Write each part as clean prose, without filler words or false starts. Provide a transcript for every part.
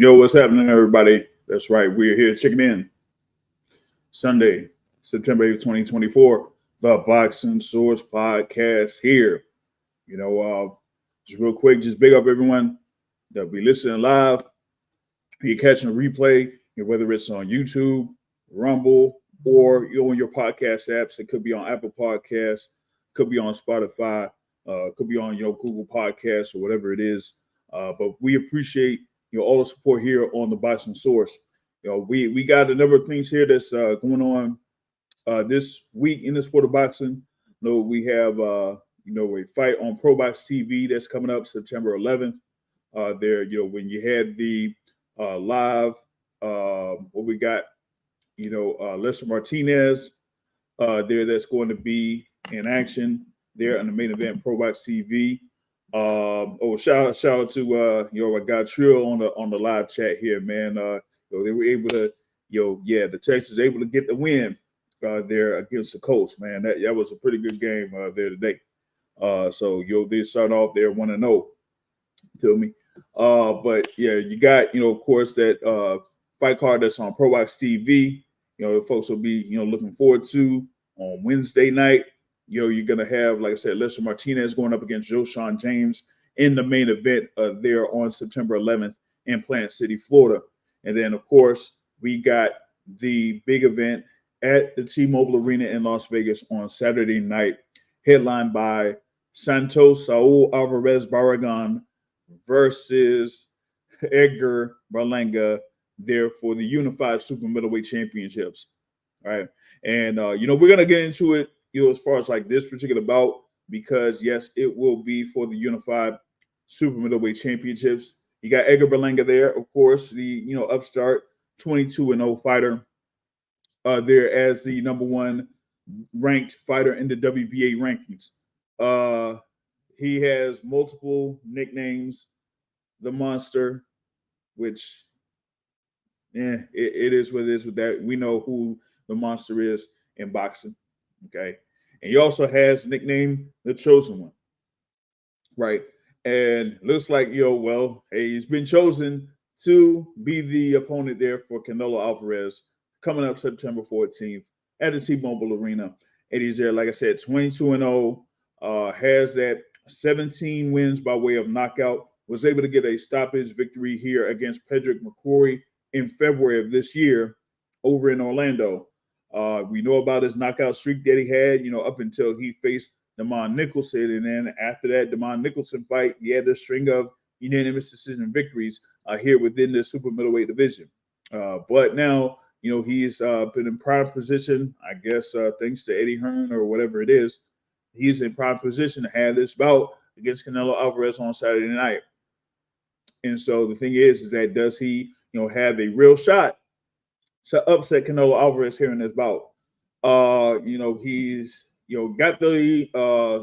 Yo, what's happening, everybody? That's right. We're here checking in Sunday, September 8th, 2024. The Boxing Source Podcast here. Just real quick, just big up everyone that'll be listening live. You're catching a replay, whether it's on YouTube, Rumble, or you're on your podcast apps. It could be on Apple Podcasts, could be on Spotify, could be on Google Podcasts or whatever it is. But we appreciate all the support here on the Boxing Source. We got a number of things here that's going on this week in the sport of boxing. We have a fight on Pro Box TV that's coming up September 11th. When you had the live, what we got, Lester Martinez there that's going to be in action there on the main event Pro Box TV. Shout out to our guy Trill on the live chat here, man. They were able to, the Texans able to get the win there against the Colts, man. That was a pretty good game there today. They start off there 1-0. Feel me? But yeah, you got of course that fight card that's on Pro Box TV. The folks will be looking forward to on Wednesday night. You're gonna have, like I said, Lester Martinez going up against Joshawn James in the main event there on September 11th in Plant City, Florida. And then, of course, we got the big event at the T-Mobile Arena in Las Vegas on Saturday night, headlined by Santos Saul Alvarez Barragan versus Edgar Berlanga there for the Unified Super Middleweight Championships. All right. And, we're going to get into it, as far as like this particular bout, because yes, it will be for the Unified Super Middleweight Championships. You got Edgar Belanga there, of course, the upstart 22-0 fighter there as the number one ranked fighter in the WBA rankings. He has multiple nicknames. The Monster, which it is what it is with that. We know who the Monster is in boxing. Okay. And he also has nickname the Chosen One. Right. And looks like, he's been chosen to be the opponent there for Canelo Alvarez coming up September 14th at the T-Mobile Arena. And he's there, like I said, 22-0, has that 17 wins by way of knockout, was able to get a stoppage victory here against Pedrick McCrory in February of this year over in Orlando. We know about his knockout streak that he had, up until he faced Damon Nicholson. And then after that Damon Nicholson fight, he had a string of unanimous decision victories here within the super middleweight division. But now, he's been in prime position, I guess, thanks to Eddie Hearn or whatever it is. He's in prime position to have this bout against Canelo Alvarez on Saturday night. And so the thing is that does he, have a real shot to upset Canelo Alvarez here in this bout? He's got the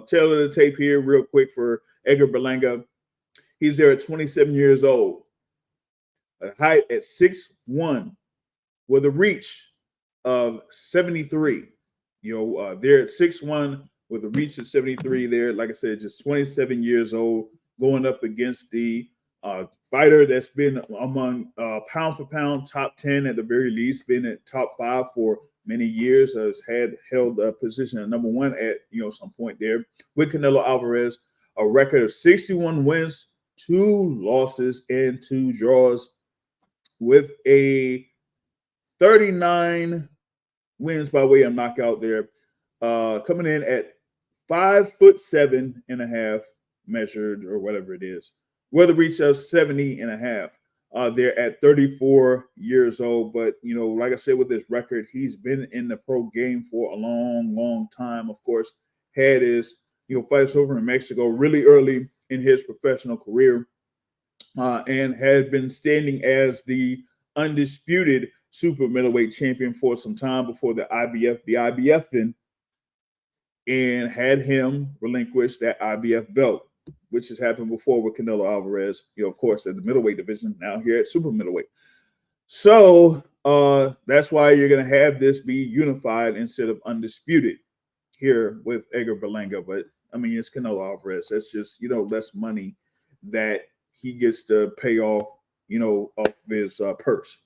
tail of the tape here real quick for Edgar Berlanga. He's there at 27 years old, a height at 6'1", with a reach of 73. They're at 6'1" with a reach of 73 there. Like I said, just 27 years old, going up against the fighter that's been among pound for pound top 10 at the very least, been at top 5 for many years, has held a position at number 1 at some point there with Canelo Alvarez. A record of 61 wins, 2 losses, and 2 draws, with a 39 wins by way of knockout there, coming in at 5'7.5" measured or whatever it is, with a reach of 70.5. They're at 34 years old. But, like I said, with this record, he's been in the pro game for a long, long time. Of course, had his, fights over in Mexico really early in his professional career, and had been standing as the undisputed super middleweight champion for some time before the IBF then, and had him relinquish that IBF belt, which has happened before with Canelo Alvarez, of course, at the middleweight division, now here at super middleweight. So that's why you're going to have this be unified instead of undisputed here with Edgar Berlanga. But, I mean, it's Canelo Alvarez. That's just, less money that he gets to pay off, off his purse.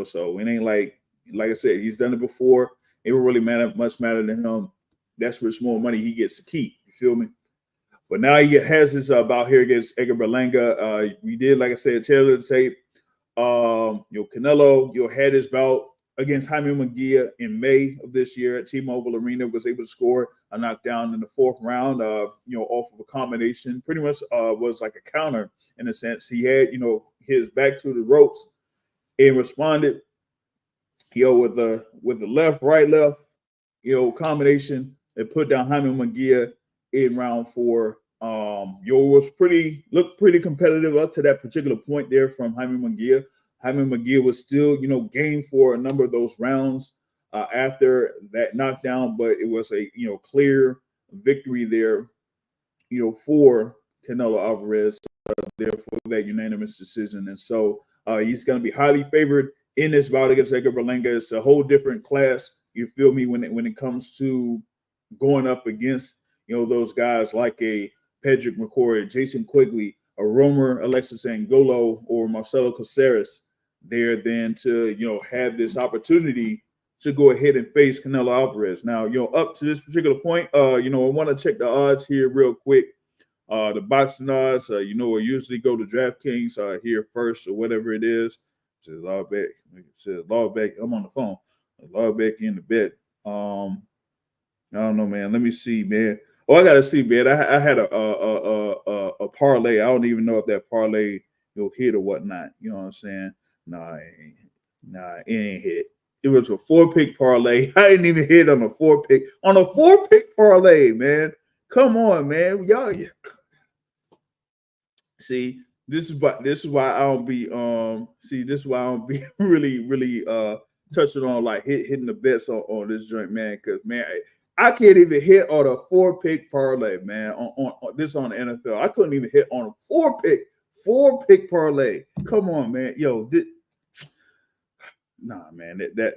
So it ain't like I said, he's done it before. It will really much matter to him. That's much more money he gets to keep. You feel me? But now he has his bout here against Edgar Berlanga. We did, like I said, Taylor the tape. Canelo, had his bout against Jaime Munguia in May of this year at T-Mobile Arena, was able to score a knockdown in the fourth round, off of a combination. Pretty much was like a counter in a sense. He had, his back to the ropes and responded, with the left, right, left, combination and put down Jaime Munguia in round 4. Looked pretty competitive up to that particular point there from Jaime Munguia. Jaime Munguia was still, game for a number of those rounds after that knockdown, but it was a, clear victory there, for Canelo Alvarez there for that unanimous decision. And so he's going to be highly favored in this bout against Edgar Berlanga. It's a whole different class, you feel me, when it comes to going up against, those guys like a Pedrick McCoy, Jason Quigley, a Romer Alexis Angolo, or Marcelo Caceres there, then to, have this opportunity to go ahead and face Canelo Alvarez. Now, up to this particular point, I want to check the odds here real quick. The boxing odds, I usually go to DraftKings here first or whatever it is. It says law back. I'm on the phone. Law back in the bet. I don't know, man. Let me see, man. Oh, I gotta see, man. I had a parlay. I don't even know if that parlay hit or whatnot. You know what I'm saying? Nah, it ain't hit. It was a 4-pick parlay. I didn't even hit on a 4-pick. On a 4-pick parlay, man. Come on, man. Y'all. See, this is why I don't be this is why I don't be really touching on like hitting the bets on this joint, man. Because man, I can't even hit on a 4-pick parlay, man. On this on the NFL, I couldn't even hit on a 4-pick parlay. Come on, man. Nah, man. That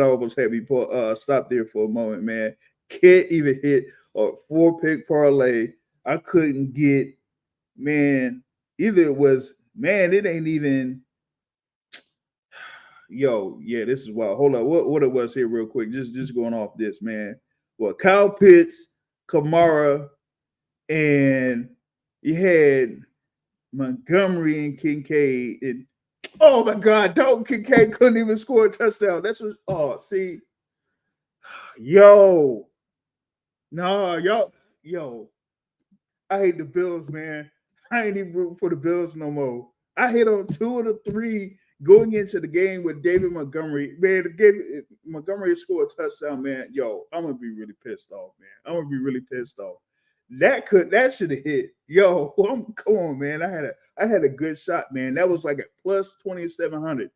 almost had me stop there for a moment, man. Can't even hit a 4-pick parlay. I couldn't get, man. Either it was, man. It ain't even. This is wild. Hold on, what it was here real quick. Just going off this, man. Well, Kyle Pitts, Kamara, and you had Montgomery and Kincaid. And oh my God, Dalton Kincaid couldn't even score a touchdown. That's what. See, I hate the Bills, man. I ain't even rooting for the Bills no more. I hit on 2 of the 3 going into the game with David Montgomery. Man, if Montgomery scored a touchdown, man, I'm gonna be really pissed off, man. I'm gonna be really pissed off. That should have hit. Come on, man. I had a good shot, man. That was like a plus 2,700.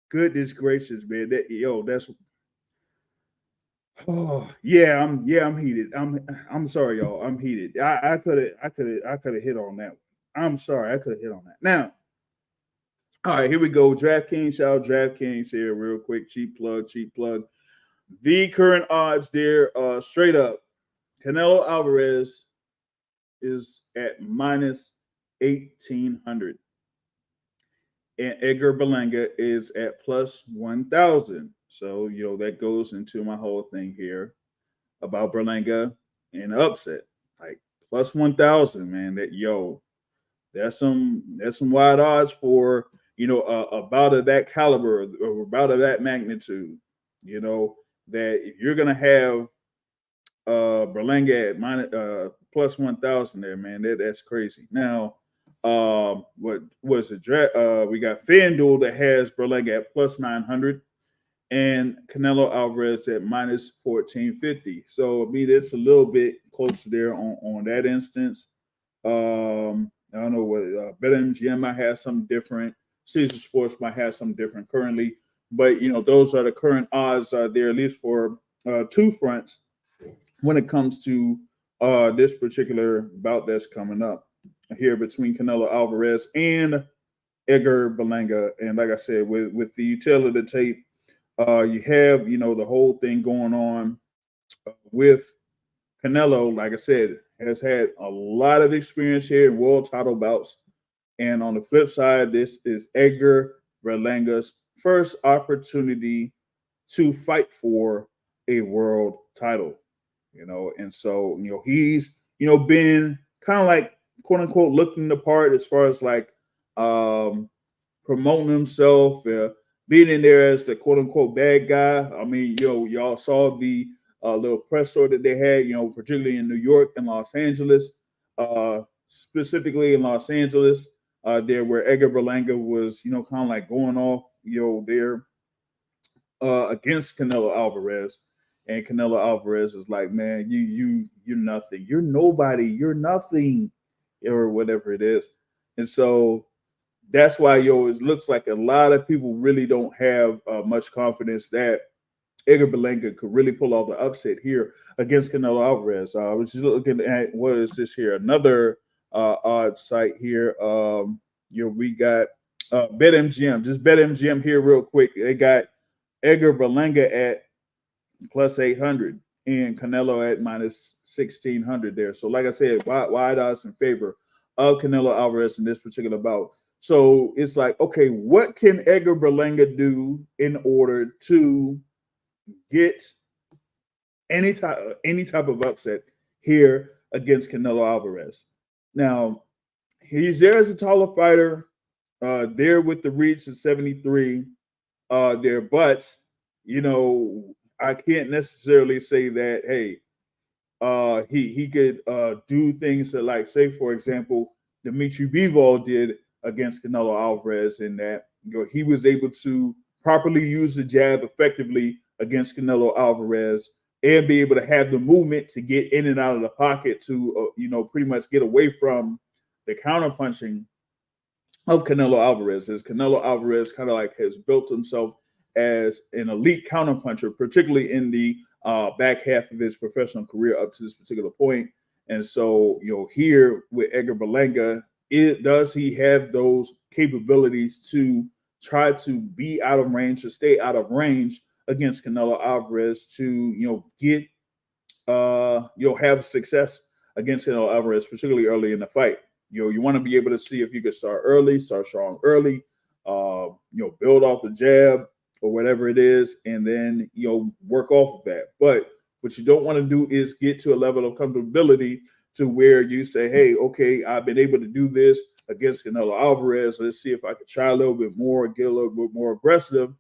Goodness gracious, man. That's. Oh yeah, I'm heated. I'm sorry, y'all. I'm heated. I could have hit on that one. I'm sorry, I could have hit on that. Now, all right, here we go. DraftKings, shout out DraftKings here, real quick. Cheap plug. The current odds there, straight up, Canelo Alvarez is at minus 1,800, and Edgar Belanga is at plus 1,000. So, that goes into my whole thing here about Berlanga and upset. Like plus 1,000, man. That's some wide odds for, a bout of that caliber or a bout of that magnitude. That if you're gonna have Berlanga at minus plus 1,000 there, man, that's crazy. Now, what was it? We got FanDuel that has Berlanga at plus 900. And Canelo Alvarez at minus 1,450. So I mean, it's a little bit closer there on that instance. I don't know what BetMGM might have something different. Caesar Sports might have something different currently, but those are the current odds there, at least for 2 fronts when it comes to this particular bout that's coming up here between Canelo Alvarez and Edgar Berlanga. And like I said, with the tail of the tape. You have, the whole thing going on with Canelo. Like I said, has had a lot of experience here in world title bouts. And on the flip side, this is Edgar Berlanga's first opportunity to fight for a world title. And so, he's, been kind of like quote unquote looking the part as far as like promoting himself, being in there as the quote unquote bad guy. I mean, y'all saw the little press tour that they had, particularly in New York and Los Angeles, specifically in Los Angeles, there where Edgar Berlanga was, kind of like going off, there against Canelo Alvarez. And Canelo Alvarez is like, man, you're nothing. You're nobody. You're nothing, or whatever it is. And so that's why, it looks like a lot of people really don't have much confidence that Edgar Belanga could really pull off the upset here against Canelo Alvarez. I was just looking at, what is this here? Another odd site here. We got BetMGM. Just BetMGM here real quick. They got Edgar Berlanga at plus 800 and Canelo at minus 1600 there. So like I said, wide odds in favor of Canelo Alvarez in this particular bout. So it's like, okay, what can Edgar Berlanga do in order to get any type of upset here against Canelo Alvarez? Now, he's there as a taller fighter, there with the reach at 73 there, but I can't necessarily say that, hey, he could do things that, like, say, for example, Dimitri Bivol did against Canelo Alvarez, in that he was able to properly use the jab effectively against Canelo Alvarez and be able to have the movement to get in and out of the pocket to pretty much get away from the counter punching of Canelo Alvarez, as Canelo Alvarez kind of like has built himself as an elite counterpuncher, particularly in the back half of his professional career up to this particular point. And so, here with Edgar Berlanga, does he have those capabilities to try to be out of range or stay out of range against Canelo Alvarez to, get, have success against Canelo Alvarez, particularly early in the fight? You want to be able to see if you could start strong early, build off the jab or whatever it is, and then, work off of that. But what you don't want to do is get to a level of comfortability to where you say, hey, okay, I've been able to do this against Canelo Alvarez. Let's see if I could try a little bit more, get a little bit more aggressive.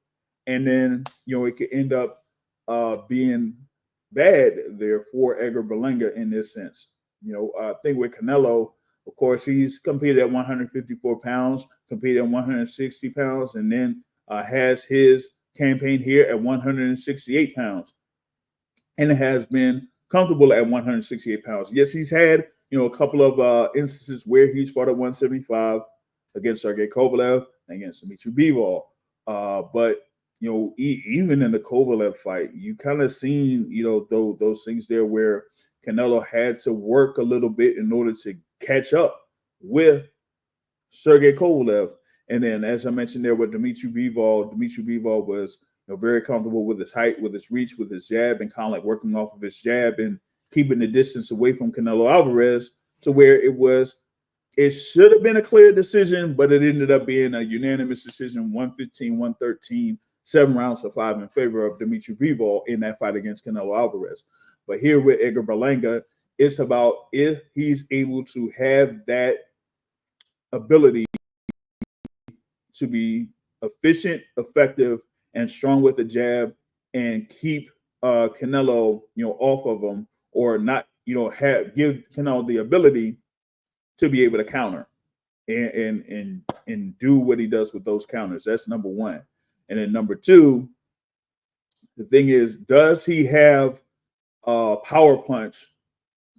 And then, it could end up being bad there for Edgar Berlanga in this sense. I think with Canelo, of course, he's competed at 154 pounds, competed at 160 pounds, and then has his campaign here at 168 pounds, and it has been comfortable at 168 pounds. Yes, he's had, a couple of instances where he's fought at 175 against Sergey Kovalev and against Dimitri Bivol. But, even in the Kovalev fight, you kind of seen, those things there where Canelo had to work a little bit in order to catch up with Sergey Kovalev. And then, as I mentioned there with Dimitri Bivol was, very comfortable with his height, with his reach, with his jab, and kind of like working off of his jab and keeping the distance away from Canelo Alvarez, to where it should have been a clear decision, but it ended up being a unanimous decision, 115-113, 7 rounds to 5 in favor of Dimitri Bivol in that fight against Canelo Alvarez. But here with Edgar Berlanga, it's about if he's able to have that ability to be efficient, effective, and strong with the jab, and keep Canelo, off of him, or not, give Canelo the ability to be able to counter and do what he does with those counters. That's number one. And then number two, the thing is, does he have a power punch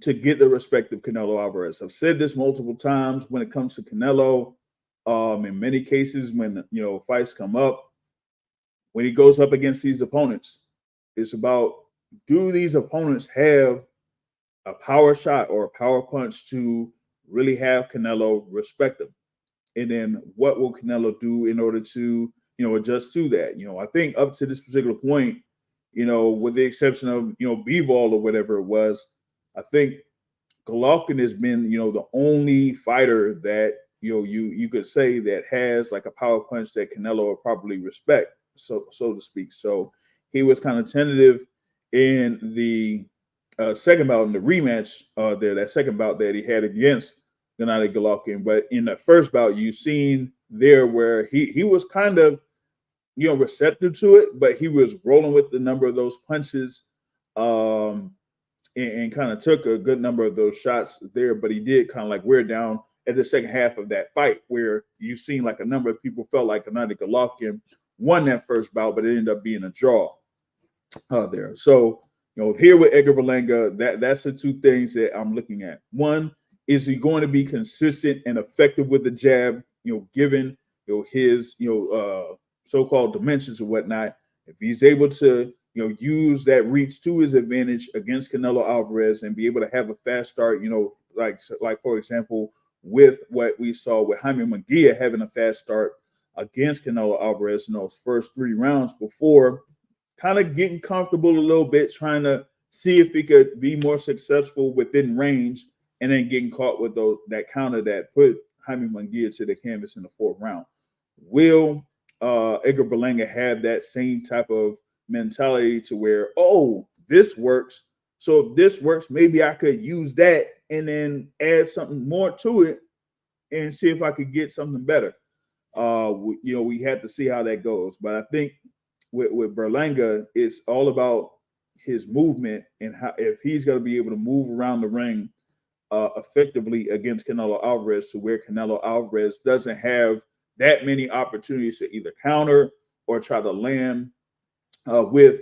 to get the respect of Canelo Alvarez? I've said this multiple times when it comes to Canelo. In many cases, when fights come up, when he goes up against these opponents, it's about, do these opponents have a power shot or a power punch to really have Canelo respect them? And then what will Canelo do in order to, adjust to that? I think up to this particular point, with the exception of, Bivol or whatever it was, I think Golovkin has been, the only fighter that you could say that has like a power punch that Canelo will probably respect, so to speak. So he was kind of tentative in the second bout in the rematch that second bout that he had against Gennady Golovkin. But in the first bout, you've seen there where he was kind of receptive to it, but he was rolling with the number of those punches. And kind of took a good number of those shots there, but he did kind of like wear down at the second half of that fight, where you've seen like a number of people felt like Gennady Golovkin won that first bout, but it ended up being a draw there. So, here with Edgar Berlanga, that's the two things that I'm looking at. One, is he going to be consistent and effective with the jab, given his so-called dimensions and whatnot? If he's able to use that reach to his advantage against Canelo Alvarez and be able to have a fast start, like for example, with what we saw with Jaime Munguia having a fast start against Canelo Alvarez in those first 3 rounds before kind of getting comfortable a little bit, trying to see if he could be more successful within range, and then getting caught with that counter that put Jaime Munguia to the canvas in the 4th round. Will Edgar Berlanga have that same type of mentality to where, this works, so if this works, maybe I could use that and then add something more to it and see if I could get something better? We have to see how that goes. But I think with Berlanga, it's all about his movement and how, if he's going to be able to move around the ring effectively against Canelo Alvarez, to where Canelo Alvarez doesn't have that many opportunities to either counter or try to land with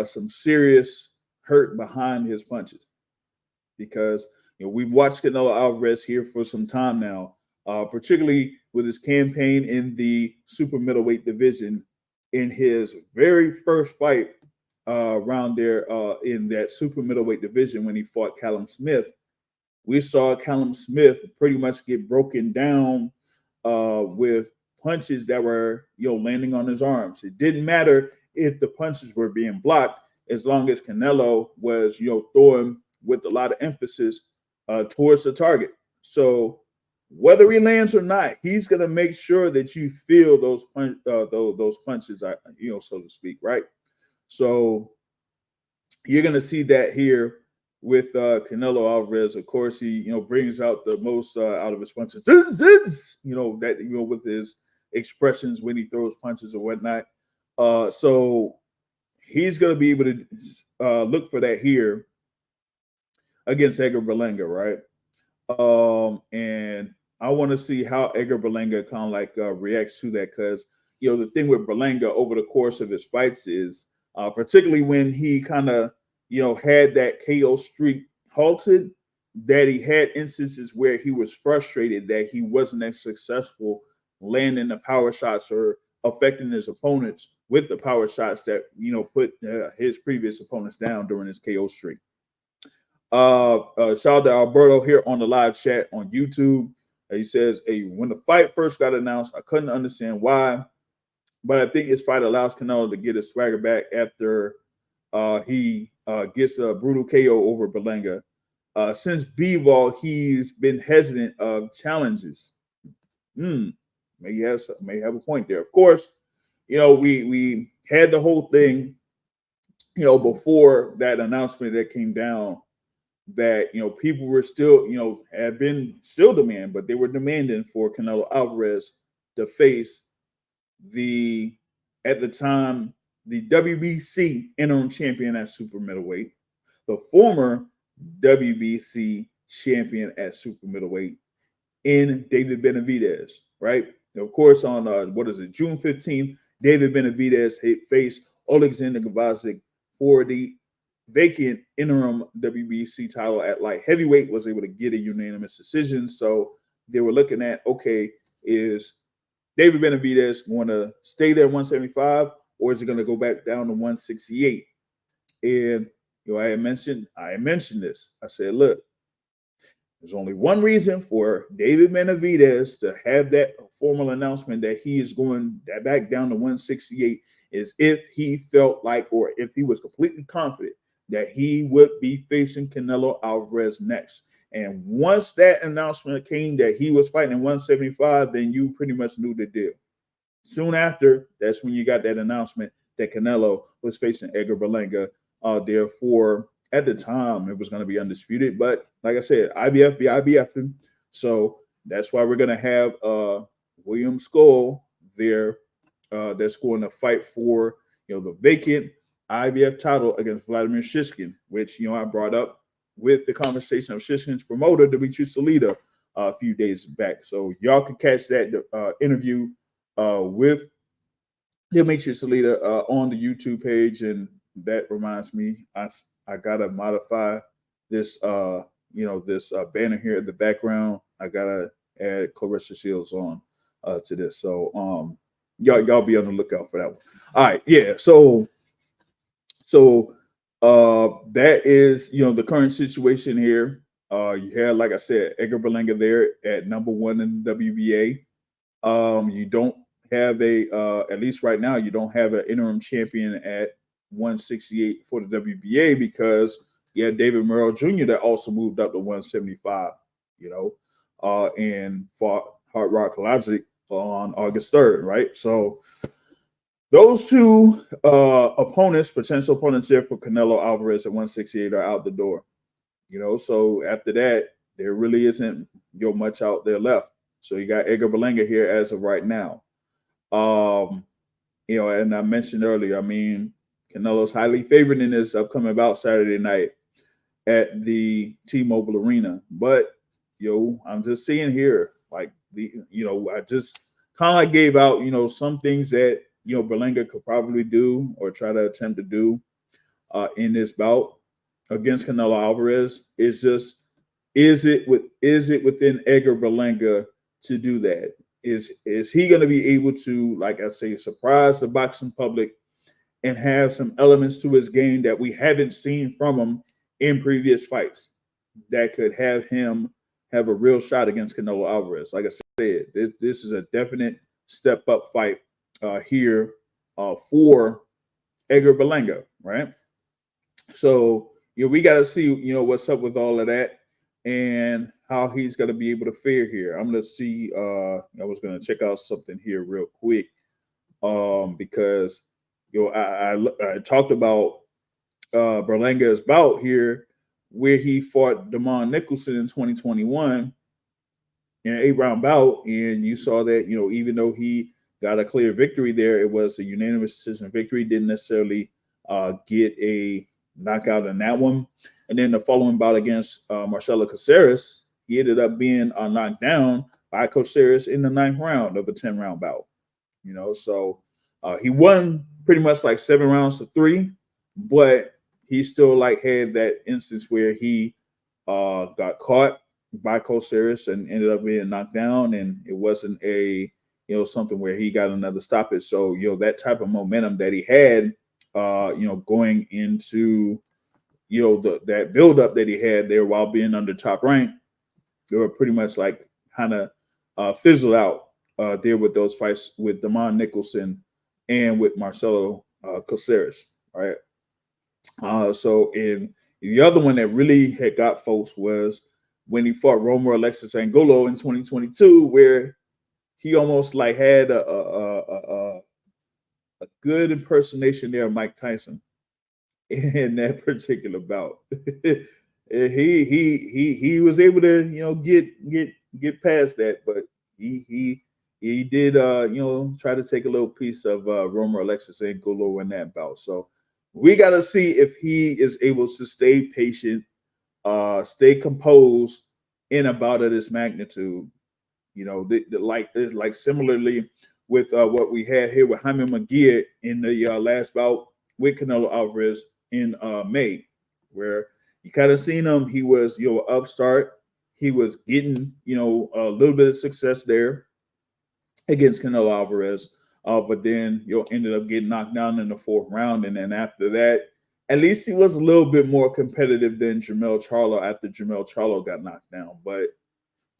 some serious hurt behind his punches. Because we've watched Canelo Alvarez here for some time now, particularly with his campaign in the super middleweight division. In his very first fight around there in that super middleweight division, when he fought Callum Smith, we saw Callum Smith pretty much get broken down with punches that were landing on his arms. It didn't matter if the punches were being blocked, as long as Canelo was throwing with a lot of emphasis towards the target. So whether he lands or not, he's gonna make sure that you feel those punches, so to speak, right? So you're gonna see that here with Canelo Alvarez. Of course, he brings out the most out of his punches, with his expressions when he throws punches or whatnot. So he's gonna be able to look for that here against Edgar Berlanga, right? And I want to see how Edgar Berlanga kind of like reacts to that, because the thing with Berlanga over the course of his fights is, particularly when he kind of had that KO streak halted, that he had instances where he was frustrated that he wasn't as successful landing the power shots or affecting his opponents with the power shots that put his previous opponents down during his KO streak. Shout out to Alberto here on the live chat on YouTube. He says, when the fight first got announced, I couldn't understand why, but I think his fight allows Canelo to get his swagger back after he gets a brutal KO over Belanga. Since Bivol, he's been hesitant of challenges. May have a point there. Of course, we had the whole thing, before that announcement that came down, that people were still had been still demanding, but they were demanding for Canelo Alvarez to face at the time the WBC interim champion at super middleweight, the former WBC champion at super middleweight, in David Benavidez, right? Of course, on June 15th, David Benavidez faced Alexander Gvozdyk for the vacant interim WBC title at light heavyweight, was able to get a unanimous decision. So they were looking at, is David Benavidez going to stay there 175, or is he going to go back down to 168? And I mentioned this. I said, look, there's only one reason for David Benavidez to have that formal announcement that he is going back down to 168, is if he felt like, or if he was completely confident that he would be facing Canelo Alvarez next. And once that announcement came that he was fighting in 175, then you pretty much knew the deal. Soon after, that's when you got that announcement that Canelo was facing Edgar Berlanga. Therefore, at the time, it was going to be undisputed. But like I said, IBF be IBF. So that's why we're going to have William Skull there. That's going to fight for the vacant IBF title against Vladimir Shishkin, which I brought up with the conversation of Shishkin's promoter, Dmitry Salita, a few days back. So y'all can catch that interview with Dmitry Salita on the YouTube page. And that reminds me, I gotta modify this this banner here in the background. I gotta add Clarissa Shields on to this. So y'all be on the lookout for that one. All right, yeah. So that is the current situation here. You had, like I said, Edgar Berlanga there at number 1 in the WBA. You don't have at least right now, you don't have an interim champion at 168 for the WBA because you had David Merrill Jr. that also moved up to 175, and fought Hard Rock Leipzig on August 3rd, right? So those two potential opponents there for Canelo Alvarez at 168 are out the door. So after that, there really isn't much out there left. So you got Edgar Berlanga here as of right now. And I mentioned earlier, Canelo's highly favored in this upcoming bout Saturday night at the T-Mobile Arena. But I'm just seeing here, like I just kind of gave out, some things that Berlanga could probably do or try to attempt to do in this bout against Canelo Alvarez. It's just, is it within Edgar Berlanga to do that? Is he going to be able to, like I say, surprise the boxing public and have some elements to his game that we haven't seen from him in previous fights that could have him have a real shot against Canelo Alvarez? Like I said, this is a definite step up fight here for Edgar Berlanga, right? So we got to see what's up with all of that and how he's going to be able to fare here. I'm going to see. I was going to check out something here real quick because I talked about Berlanga's bout here where he fought Damon Nicholson in 2021 in an 8-round bout, and you saw that even though he got a clear victory there, it was a unanimous decision victory. Didn't necessarily get a knockout in that one. And then the following bout against Marcelo Caceres, he ended up being knocked down by Caceres in the 9th round of a 10-round bout. So he won pretty much like 7 rounds to 3, but he still had that instance where he got caught by Caceres and ended up being knocked down, and it wasn't a something where he got another stoppage. So that type of momentum that he had going into that buildup that he had there while being under top rank, they were pretty much kind of fizzled out there with those fights with Damon Nicholson and with Marcelo Caceres, right? So in the other one that really had got folks was when he fought Romer Alexis Angulo in 2022, where he almost had a good impersonation there of Mike Tyson in that particular bout. he was able to get past that, but he did try to take a little piece of Romer Alexis Angulo in that bout. So we got to see if he is able to stay patient, stay composed in a bout of this magnitude. Like similarly with what we had here with Jaime Munguia in the last bout with Canelo Alvarez in May, where you kind of seen him. He was upstart. He was getting a little bit of success there against Canelo Alvarez, but then ended up getting knocked down in the 4th round, and then after that, at least he was a little bit more competitive than Jermell Charlo after Jermell Charlo got knocked down, but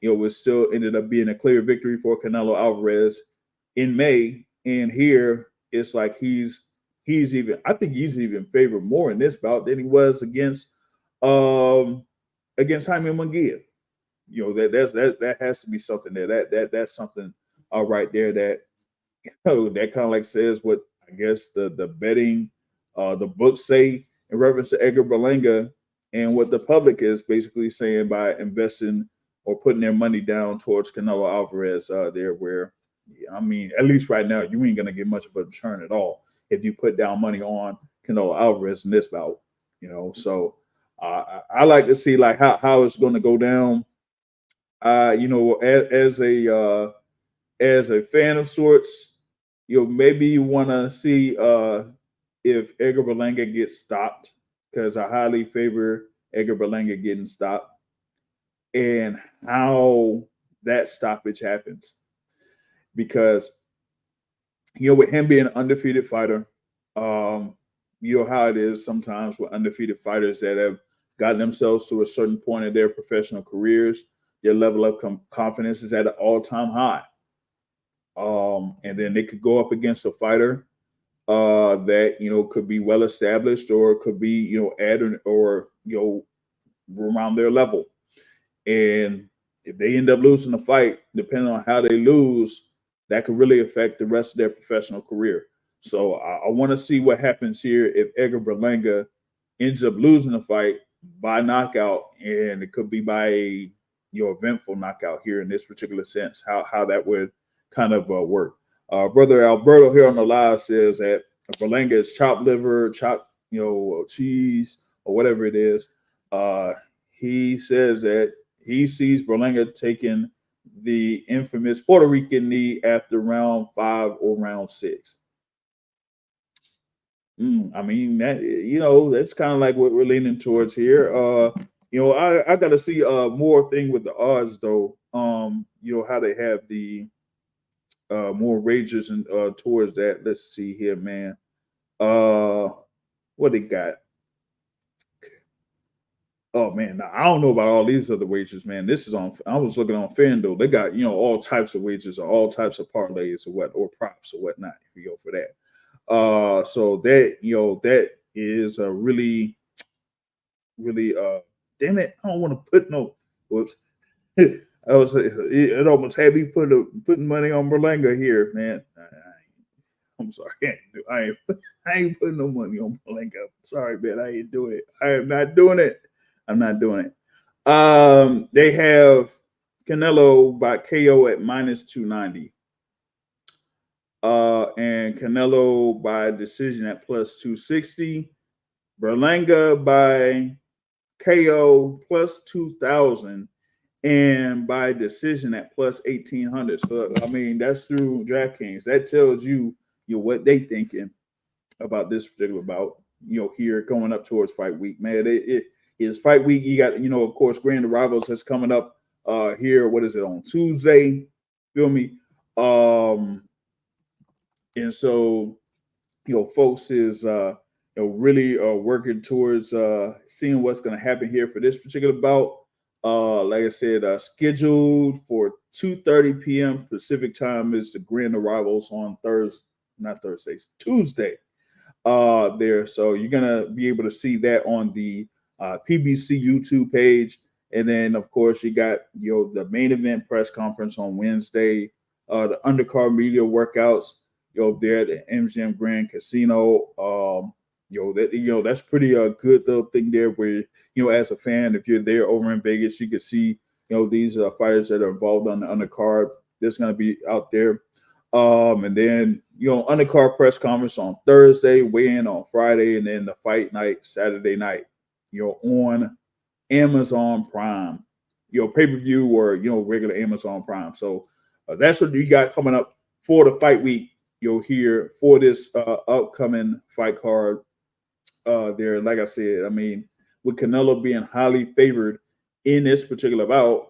it still ended up being a clear victory for Canelo Alvarez in May. And here it's like he's even, I think he's even favored more in this bout than he was against against Jaime Munguia. That has to be something there. That's something right there that that kind of like says what I guess the betting the books say in reference to Edgar Berlanga and what the public is basically saying by investing or putting their money down towards Canelo Alvarez there where I mean at least right now you ain't gonna get much of a return at all if you put down money on Canelo Alvarez in this bout, so I like to see like how it's going to go down. As a fan of sorts, maybe you want to see if Edgar Berlanga gets stopped because I highly favor Edgar Berlanga getting stopped and how that stoppage happens. Because, with him being an undefeated fighter, how it is sometimes with undefeated fighters that have gotten themselves to a certain point in their professional careers, their level of confidence is at an all-time high. And then they could go up against a fighter that could be well established or could be at or around their level. And if they end up losing the fight, depending on how they lose, that could really affect the rest of their professional career. So I want to see what happens here if Edgar Berlanga ends up losing the fight by knockout, and it could be by a eventful knockout here in this particular sense. How that would kind of work. Brother Alberto here on the live says that Berlanga is chopped liver, chopped cheese or whatever it is. He says that he sees Berlanga taking the infamous Puerto Rican knee after round 5 or round 6. I mean that's kind of like what we're leaning towards here. I got to see more thing with the odds though. How they have the more rages and towards that. Let's see here, man. What they got? Oh man, now, I don't know about all these other wagers, man. This is on. I was looking on FanDuel. They got all types of wagers or all types of parlays or props or whatnot. If you go for that. So that that is a really damn it, I don't want to put no whoops. It almost had me putting money on Berlanga here, man. I'm sorry. I ain't putting no money on Belanga. Sorry, man. I ain't doing it. I am not doing it. I'm not doing it. They have Canelo by KO at -290. And Canelo by decision at +260. Berlanga by KO +2,000. And by decision at +1,800. So I mean that's through DraftKings. That tells you what they thinking about this particular bout. Here going up towards fight week, man. It is fight week. You got of course Grand Arrivals that's coming up here. What is it on Tuesday? Feel me? And so folks is really working towards seeing what's going to happen here for this particular bout. Like I said, scheduled for 2:30 p.m. Pacific time is the Grand Arrivals on Tuesday. There, so you're gonna be able to see that on the PBC YouTube page, and then of course you got the main event press conference on Wednesday, the undercard media workouts there at the MGM Grand Casino. That's pretty good little thing there where as a fan, if you're there over in Vegas, you can see these fighters that are involved on the undercard. That's going to be out there. And then undercard press conference on Thursday, weigh-in on Friday, and then the fight night Saturday night on Amazon Prime, pay-per-view or regular Amazon Prime. So that's what you got coming up for the fight week here for this upcoming fight card there. Like I said, I mean, with Canelo being highly favored in this particular bout,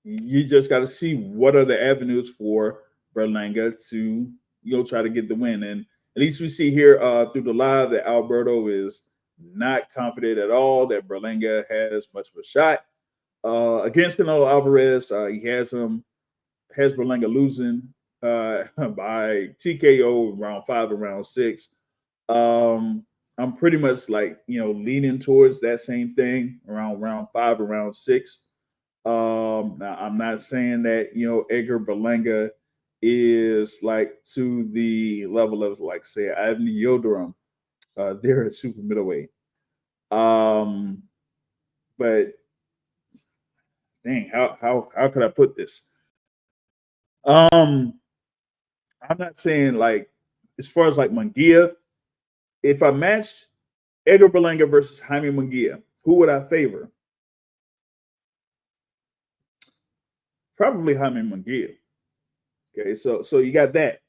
you just got to see what are the avenues for Berlanga to try to get the win. And at least we see here through the live that Alberto is not confident at all that Berlanga has much of a shot against Canelo Alvarez. He has Berlanga losing by TKO round 5 and round 6. I'm pretty much like, leaning towards that same thing around round 5 or round 6. Now I'm not saying that, Edgar Berlanga is like to the level of like say Ivan Yildirim. They're at super middleweight. Um, but dang, how could I put this? Um, I'm not saying like as far as like Munguia, if I matched Edgar Berlanga versus Jaime Munguia, who would I favor? Probably Jaime Munguia. Okay, so you got that.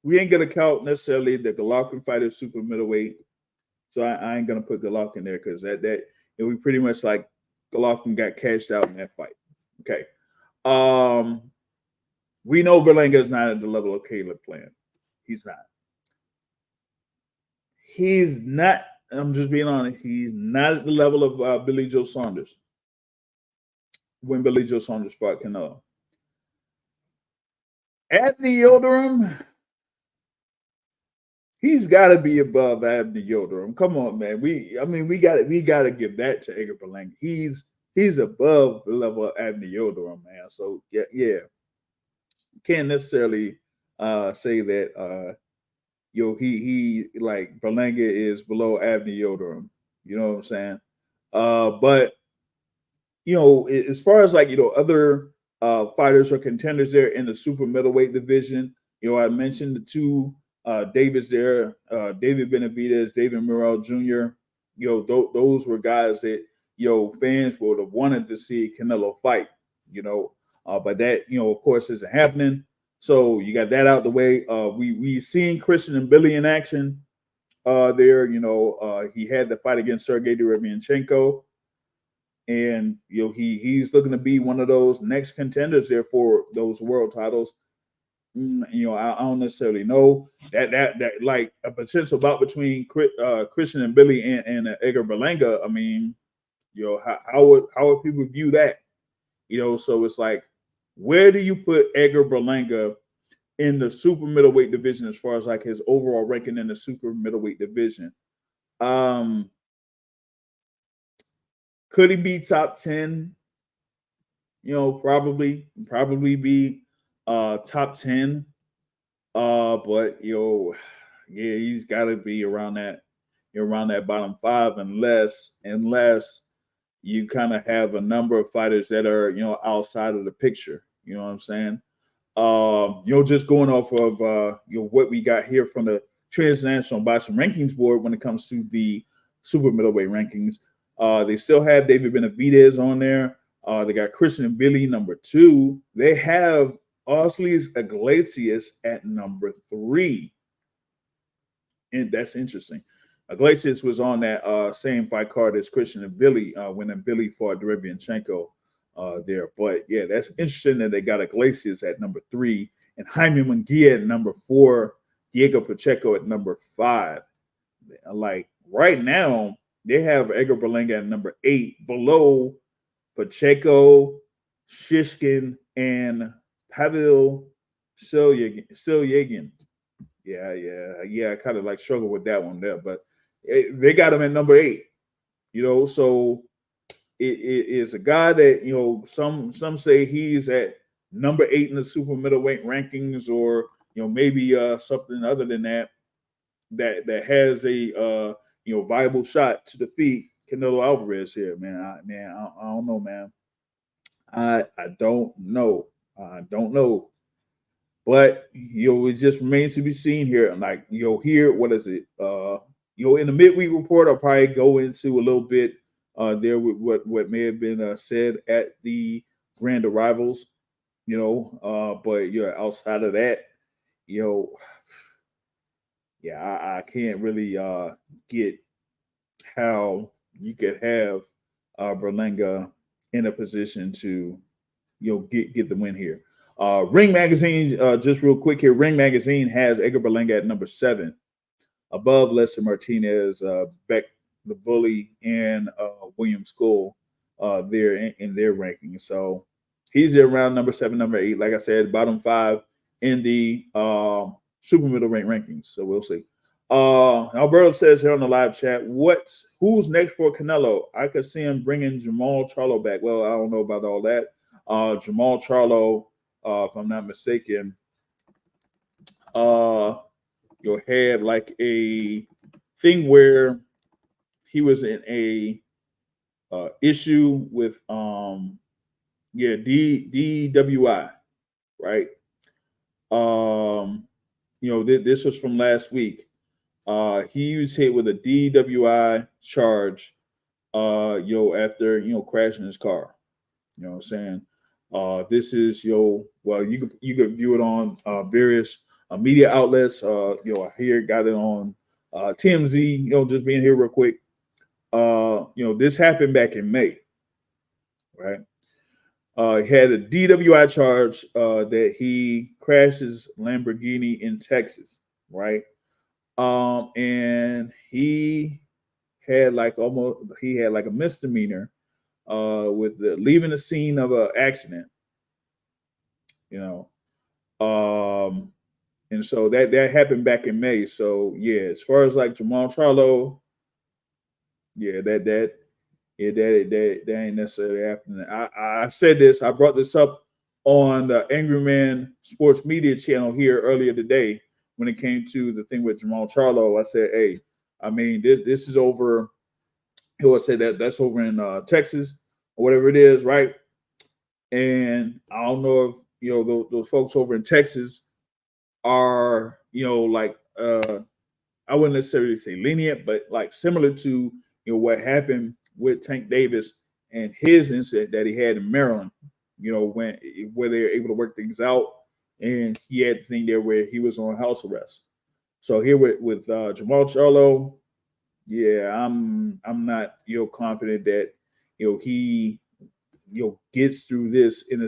We ain't gonna count necessarily the Golovkin fighter super middleweight, so I ain't gonna put Golovkin there because we pretty much like Golovkin got cashed out in that fight. Okay. We know Berlanga is not at the level of Caleb Plant. He's not. He's not. I'm just being honest. He's not at the level of Billy Joe Saunders when Billy Joe Saunders fought Canelo. Anthony Yildirim, he's got to be above Anthony Yildirim. Come on, man. We got to give that to Edgar Berlanga. He's above the level of Anthony Yildirim, man. So yeah. Can't necessarily say that he like Berlanga is below Anthony Yildirim. You know what I'm saying? But as far as like other fighters or contenders there in the super middleweight division, I mentioned the two Davids there, David Benavidez, David Morrell Jr. Those were guys that fans would have wanted to see Canelo fight. But that of course isn't happening. So you got that out the way. We seen Christian and Billy in action there. He had the fight against Sergey Derevyanchenko. And he's looking to be one of those next contenders there for those world titles. I don't necessarily know that like a potential bout between Christian and Billy and Edgar Berlanga. I mean, how would people view that? So it's like, where do you put Edgar Berlanga in the super middleweight division as far as like his overall ranking in the super middleweight division? Could he be top 10? Probably be top 10. But yeah, he's got to be around that bottom 5 unless you kind of have a number of fighters that are outside of the picture. You know what I'm saying? Just going off of what we got here from the Transnational Boxing Rankings Board when it comes to the super middleweight rankings. They still have David Benavidez on there. They got Christian and Billy number 2. They have Osleys Iglesias at number 3. And that's interesting. Iglesias was on that same fight card as Christian and Billy when Billy fought Derevyanchenko there. But yeah, that's interesting that they got Iglesias at number 3 and Jaime Munguia at number 4, Diego Pacheco at number 5. Like right now, they have Edgar Berlanga at number 8 below Pacheco, Shishkin, and Pavel Silyagin. Yeah. I kind of like struggle with that one there, but they got him at number 8. So it is a guy that some say he's at number 8 in the super middleweight rankings, or maybe something other than that has a viable shot to defeat Canelo Alvarez here, man. I don't know, man. I don't know. But it just remains to be seen here. Like here, what is it? In the midweek report, I'll probably go into a little bit there with what may have been said at the grand arrivals. But outside of that, I can't really get how you could have Berlanga in a position to get the win here. Ring Magazine, just real quick here. Ring Magazine has Edgar Berlanga at number 7, above Lester Martinez, Beck the Bully, and William School there in their ranking. So he's there around number 7, number 8. Like I said, bottom 5 in the super middleweight rankings. So we'll see. Alberto says here on the live chat, who's next for Canelo? I could see him bringing Jamal Charlo back. Well, I don't know about all that. Jamal Charlo, if I'm not mistaken, had like a thing where he was in a issue with DWI, right? This was from last week. He was hit with a DWI charge, after crashing his car. You know what I'm saying? This is well, you could view it on various media outlets. I here got it on TMZ. Just being here real quick. This happened back in May, right? He had a DWI charge that he crashed his Lamborghini in Texas, right? And he had like a misdemeanor with leaving the scene of an accident, and so that happened back in May. So yeah, as far as like Jamal Charlo, yeah, that ain't necessarily happening. I said this, I brought this up on the Angry Man Sports Media channel here earlier today when it came to the thing with Jamal Charlo. I said, hey, I mean, this is over. He would say that's over in Texas or whatever it is, right? And I don't know if those folks over in Texas are like I wouldn't necessarily say lenient, but like similar to what happened with Tank Davis and his incident that he had in Maryland. Where they were able to work things out, and he had the thing there where he was on house arrest. So here with Jamal Charlo, yeah, I'm not confident that he gets through this and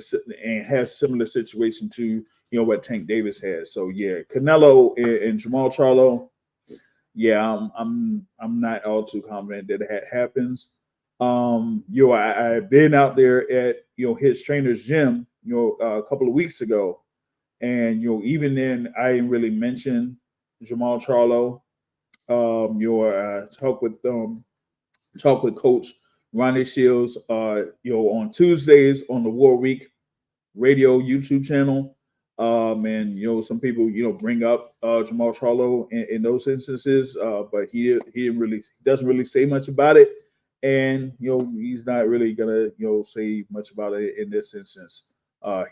has similar situation to what Tank Davis has. So yeah, Canelo and Jamal Charlo, yeah, I'm not all too confident that it happens. I've been out there at his trainer's gym a couple of weeks ago, and even then I didn't really mention Jamal Charlo. Talk with Coach Ronnie Shields, on Tuesdays on the War Week Radio YouTube channel. And some people bring up Jamal Charlo in those instances, but he doesn't really say much about it, and he's not really gonna say much about it in this instance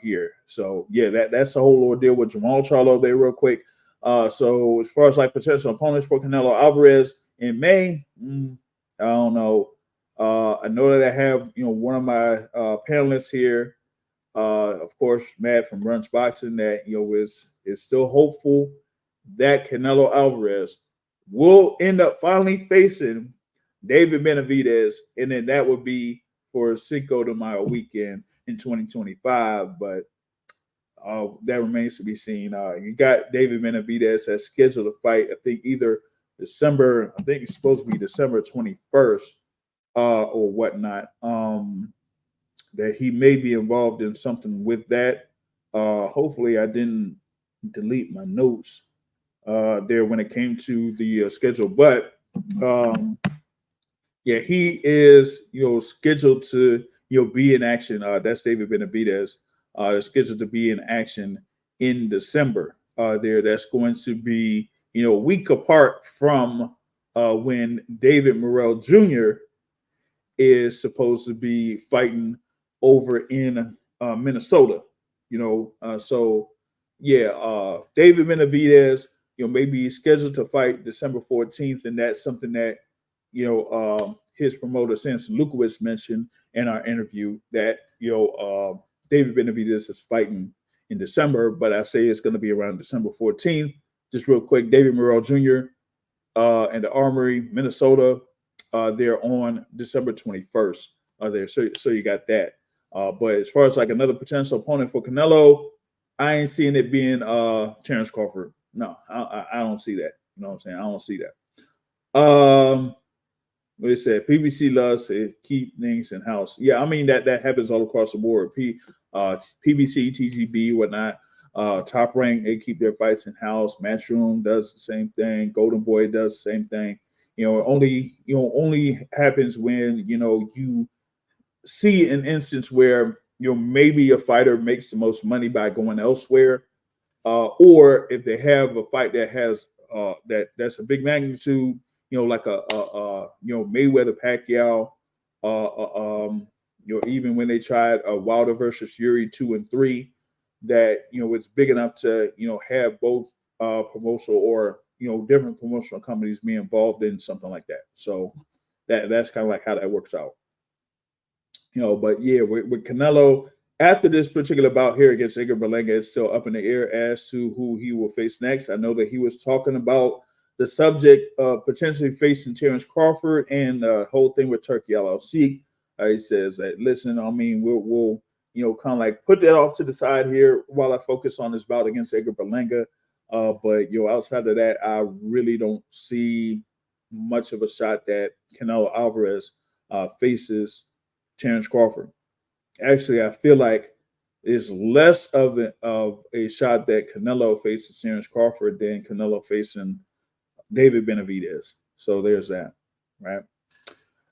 here. So yeah, that's the whole ordeal with Jamal Charlo there real quick. So as far as like potential opponents for Canelo Alvarez in May, I don't know. I know that I have one of my panelists here. Of course, Matt from Runch Boxing, that is still hopeful that Canelo Alvarez will end up finally facing David Benavidez, and then that would be for Cinco de Mayo weekend in 2025. But that remains to be seen. You got David Benavidez that's scheduled to fight, I think either December, I think it's supposed to be December 21st or whatnot. That he may be involved in something with that. Hopefully, I didn't delete my notes there when it came to the schedule. But yeah, he is scheduled to be in action. That's David Benavidez. Scheduled to be in action in December. That's going to be a week apart from when David Morrell Jr. is supposed to be fighting over in Minnesota. So yeah, David Benavidez, maybe he's scheduled to fight December 14th, and that's something that his promoter Samson Lukowicz mentioned in our interview that David Benavidez is fighting in December, but I say it's going to be around December 14th. Just real quick, David Morrell Jr. And the Armory, Minnesota, they're on December 21st. There, so you got that. But as far as like another potential opponent for Canelo, I ain't seeing it being Terrence Crawford. No, I don't see that. You know what I'm saying? I don't see that. What it said, PBC loves to keep things in house. Yeah, I mean that happens all across the board. PBC, TGB, whatnot. Top Rank, they keep their fights in house. Matchroom does the same thing. Golden Boy does the same thing. Only happens when you see an instance where maybe a fighter makes the most money by going elsewhere, or if they have a fight that has that's a big magnitude, like a Mayweather Pacquiao, even when they tried Wilder versus Fury 2 and 3, that it's big enough to have both promotional or different promotional companies be involved in something like that. So that's kind of like how that works out. But yeah, with Canelo, after this particular bout here against Edgar Berlanga, it's still up in the air as to who he will face next. I know that he was talking about the subject of potentially facing Terrence Crawford and the whole thing with Turkey LLC. He says that, listen, I mean, we'll kind of like put that off to the side here while I focus on this bout against Edgar Berlanga. But outside of that, I really don't see much of a shot that Canelo Alvarez faces Terrence Crawford. Actually, I feel like it's less of a shot that Canelo faces Terrence Crawford than Canelo facing David Benavidez. So there's that, right?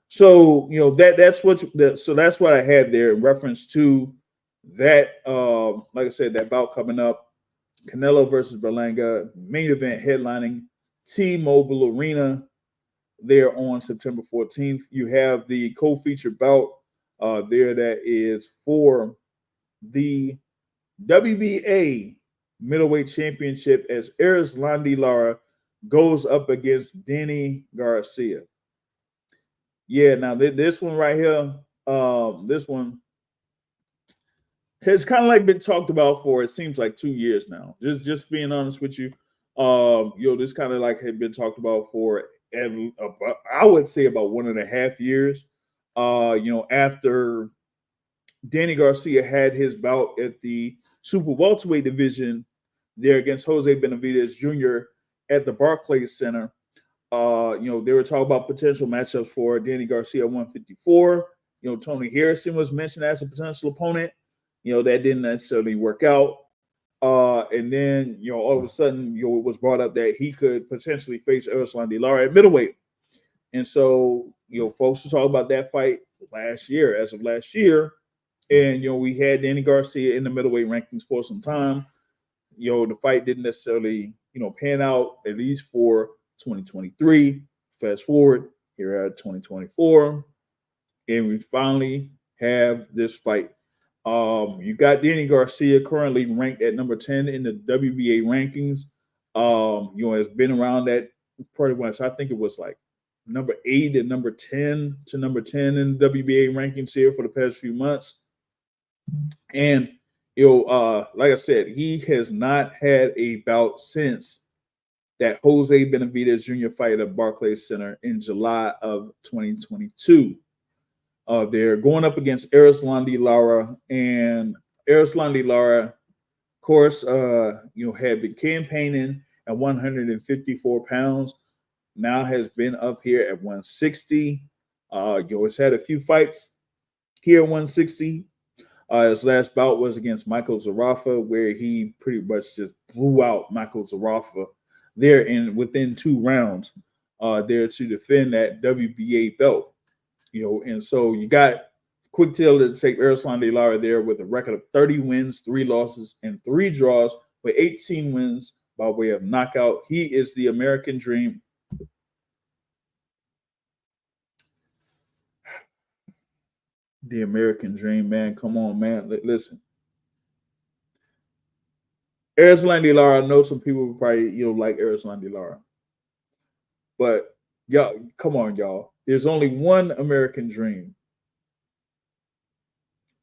So that's what I had there in reference to that. Like I said, that bout coming up, Canelo versus Berlanga, main event headlining T-Mobile Arena there on September 14th. You have the co-featured bout there that is for the WBA middleweight championship as Erislandy Lara goes up against Danny Garcia. Yeah, now this one right here, this one has kind of like been talked about for, it seems like 2 years now. Just being honest with you, this kind of like had been talked about for, I would say, about 1.5 years. After Danny Garcia had his bout at the super welterweight division there against Jose Benavidez Jr. at the Barclays Center. They were talking about potential matchups for Danny Garcia 154. Tony Harrison was mentioned as a potential opponent. That didn't necessarily work out. And then, all of a sudden, it was brought up that he could potentially face Erislandy Lara at middleweight. And so, folks were talking about that fight as of last year. And, we had Danny Garcia in the middleweight rankings for some time. The fight didn't necessarily, pan out, at least for 2023. Fast forward here at 2024. And we finally have this fight. You got Danny Garcia currently ranked at number 10 in the WBA rankings. Has been around that pretty much. I think it was like number 8 and number 10 to number 10 in the WBA rankings here for the past few months. And like I said, he has not had a bout since that Jose Benavidez Jr. fight at Barclays Center in July of 2022. They're going up against Erislandy Lara, and Erislandy Lara, of course, had been campaigning at 154 pounds. Now has been up here at 160. Has had a few fights here at 160. His last bout was against Michael Zarafa, where he pretty much just blew out Michael Zarafa there within 2 rounds there to defend that WBA belt. And so you got quick tail to take Erislandy Lara there with a record of 30 wins, 3 losses, and 3 draws, with 18 wins by way of knockout. He is the American Dream. The American Dream, man. Come on, man. Listen. Erislandy Lara, I know some people probably like Erislandy Lara. But y'all, come on, y'all. There's only one American Dream.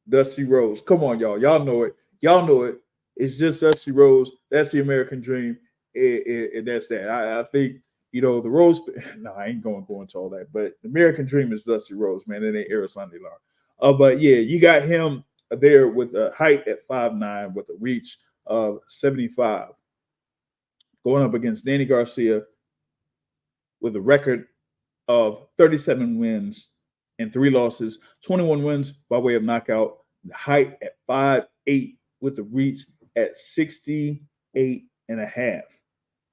Dusty Rhodes. Come on, y'all. Y'all know it. Y'all know it. It's just Dusty Rhodes. That's the American Dream. And that's that. I think, the Rhodes. No, I ain't going into all that. But the American Dream is Dusty Rhodes, man. It ain't Erislandy Lara. But yeah, you got him there with a height at 5'9", with a reach of 75. Going up against Danny Garcia with a record of 37 wins and 3 losses, 21 wins by way of knockout, the height at 5'8", with the reach at 68.5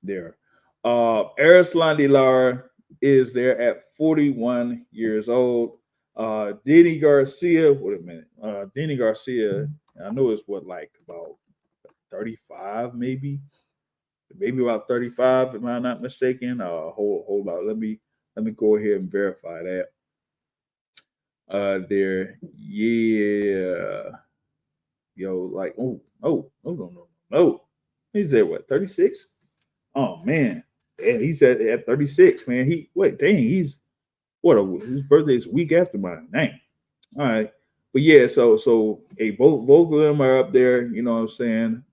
there. Erislandy Lara is there at 41 years old. Danny Garcia, wait a minute. Danny Garcia, I know it's what, like about 35, maybe about 35, if I'm not mistaken. Hold on. Let me go ahead and verify that. There, yeah. Yo, like, no. He's there, what, 36? Oh man. Yeah, he's at 36, man. He's his birthday's a week after mine. Dang. All right. But yeah, so hey, both of them are up there, you know what I'm saying?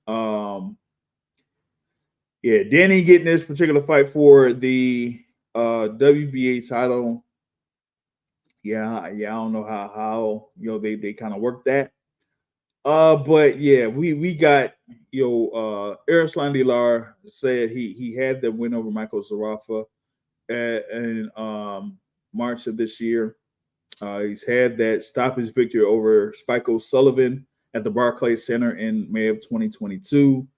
Yeah, Danny getting this particular fight for the WBA title. Yeah, I don't know how they kind of work that. But yeah, we got Erislandy Lar said he had the win over Michael Zarafa in March of this year. He's had that stoppage victory over Spike O'Sullivan at the Barclays Center in May of 2022.